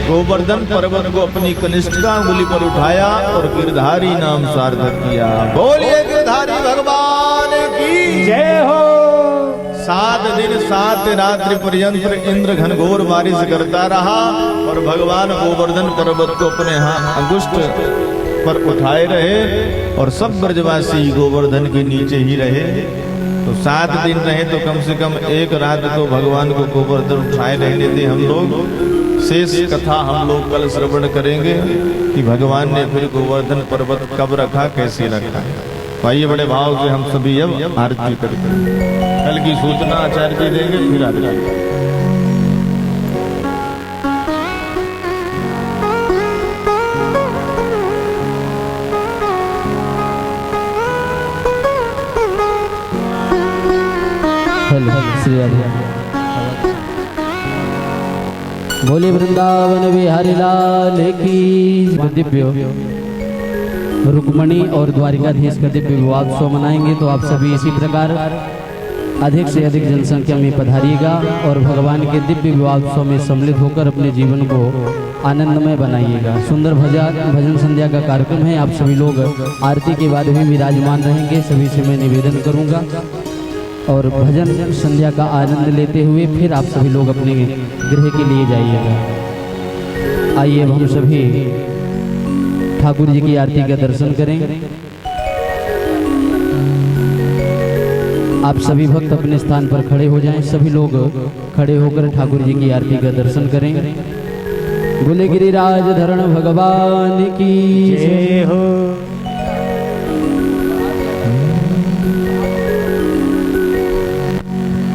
गोवर्धन पर्वत को अपनी कनिष्ठा अंगुली पर उठाया और गिरधारी नाम सार्थक किया। बोलिए गिरधारी भगवान की जय हो। 7 दिन 7 रात्रि पर्यंत इंद्र घनघोर बारिश करता रहा और भगवान गोवर्धन पर्वत को अपने अंगुष्ठ पर उठाए रहे और सब ब्रजवासी गोवर्धन के नीचे ही रहे। तो 7 दिन रहे तो कम से कम एक रात तो भगवान को गोवर्धन उठाए रहने थे हम लोग। शेष कथा हम लोग कल श्रवण करेंगे कि भगवान ने फिर गोवर्धन पर्वत कब रखा, कैसे रखा। भाई बड़े भाव से हम सभी अब आरती करते हैं। कल की सूचना आचार्य जी देंगे, फिर आरती। बोले वृंदावन बिहारी लाल की। दिव्य रुक्मणी और द्वारिकाधीश का दिव्य विवाह उत्सव मनाएंगे, तो आप सभी इसी प्रकार अधिक से अधिक जनसंख्या में पधारिएगा और भगवान के दिव्य विवाह उत्सव में सम्मिलित होकर अपने जीवन को आनंदमय बनाइएगा। सुंदर भजन संध्या का कार्यक्रम है। आप सभी लोग आरती के बाद भी विराजमान रहेंगे। सभी से मैं निवेदन करूंगा और भजन संध्या का आनंद लेते हुए फिर आप सभी लोग अपने गृह के लिए जाइएगा। आइए अब हम सभी ठाकुर जी की आरती का दर्शन करें। आप सभी भक्त अपने स्थान पर खड़े हो जाएं। सभी लोग खड़े होकर ठाकुर जी की आरती का दर्शन करें। बोले गिरिराज धरण भगवान की जय हो।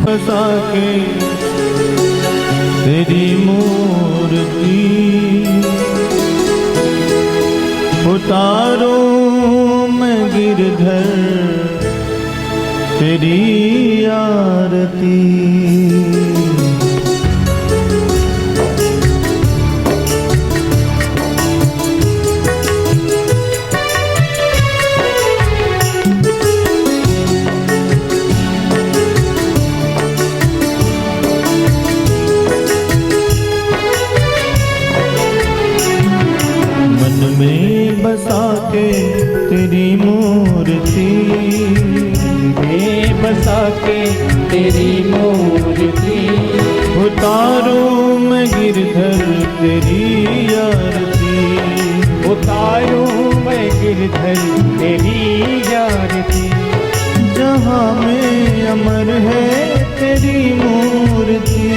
बसा के तेरी मूर्ति उतारो मैं गिरधर तेरी आरती। मन में बसा के तेरी मूर्ति, में बसा के तेरी मूर्ति उतारो मैं गिरधर तेरी आरती। उतारू मैं गिरधर तेरी आरती। जहाँ में अमर है तेरी मूर्ति,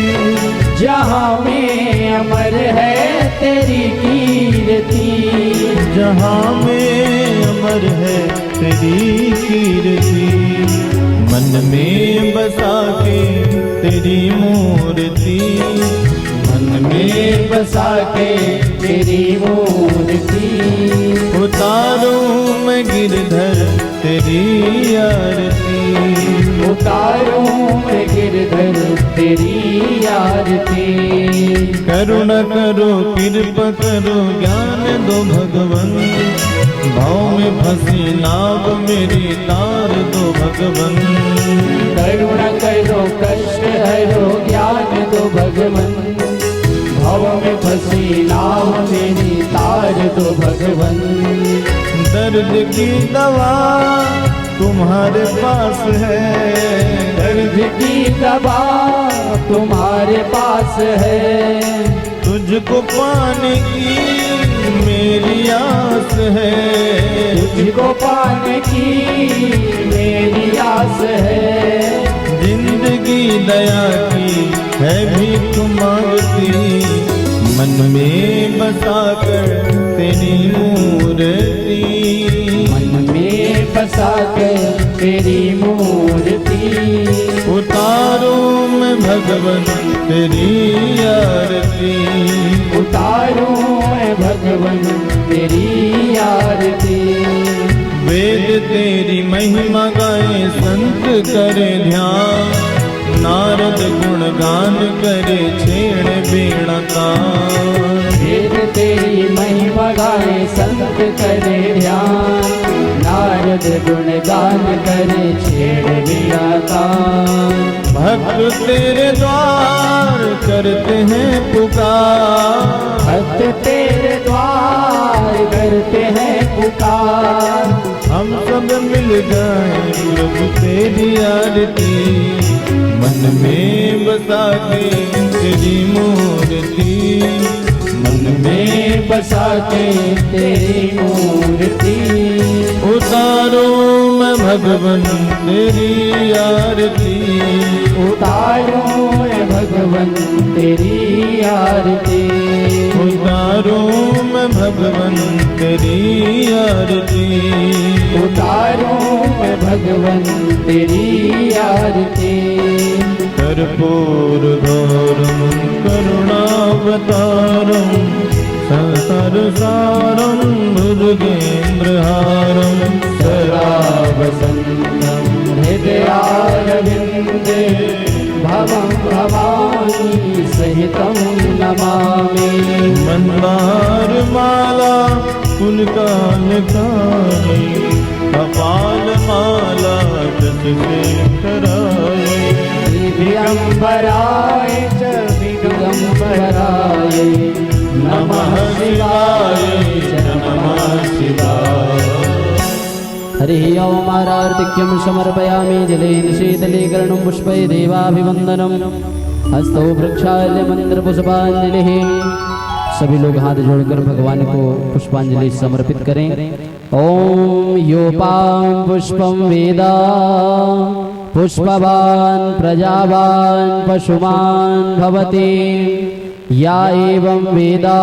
जहाँ में अमर है तेरी कीर्ति। जहाँ में अमर है तेरी कीर्ति। मन में बसा के तेरी मूर्ति, मन में बसा के तेरी मूर्ति उतारो मैं गिरधर तेरी आरती। उतारू मैं गिरधर तेरी आरती। करुणा करो कृपा करो ज्ञान दो भगवन, भाव में फंसी नाव मेरी तार दो भगवन। करुणा करो कष्ट हरो ज्ञान दो भगवन, भाव में फंसी नाव मेरी तार दो भगवन। दर्द की दवा तुम्हारे पास है, दर्द की दवा तुम्हारे पास है। तुझको पाने की मेरी आस है, तुझको पाने की मेरी आस है। जिंदगी दया की है भी मांगती, मन में बसा कर तेरी मूर्ति। मन में बसा कर तेरी मूर्ति उतारो मैं भगवन तेरी आरती। उतारूं मैं भगवन तेरी आरती। वेद तेरी महिमा गाए संत करे ध्यान, नारद गुणगान करे छेड़ बीणा तान। वेद तेरी महिमा गाए संत करे ध्यान, नारद गुणगान करे छेड़ बीणा तान। भक्त तेरे द्वार करते हैं पुकार, भक्त तेरे द्वार करते हैं पुकार। हम सब मिल जाए प्रभु तेरी आरती, मन में बसा के तेरी मूर्ति, मन में बसा के तेरी मूर्ति। उतारो मैं भगवन तेरी आरती, उतारो मैं भगवन तेरी आरती। उतारो मैं भगवन तेरी आरती, उतारो मैं भगवन तेरी आरती। कर्पूर गौरम करुणावतारम, संसार सारम भुजगेन्द्रहारम, सदा वसन्तं हृदयारविन्दे भवं भवानी सहितं नमामि। मंदार माला पुलकालकाई, कपाल माला जस कराए, दिगंबराय च दिगंबराय नमः शिवाय नमः शिवाय। हरिः ओम आरार्तिक्यं समर्पयामि जलेन शीतले कर्णं पुष्पै देवाभिवन्दनं हस्तौ प्रक्षाल्य मंत्रपुष्पाञ्जलिः। सभी लोग हाथ जोड़कर भगवान को पुष्पांजलि समर्पित करें। ओम योपां पुष्पं वेदा पुष्पवान् प्रजावान् पशुमान् भवति, या एवं वेदा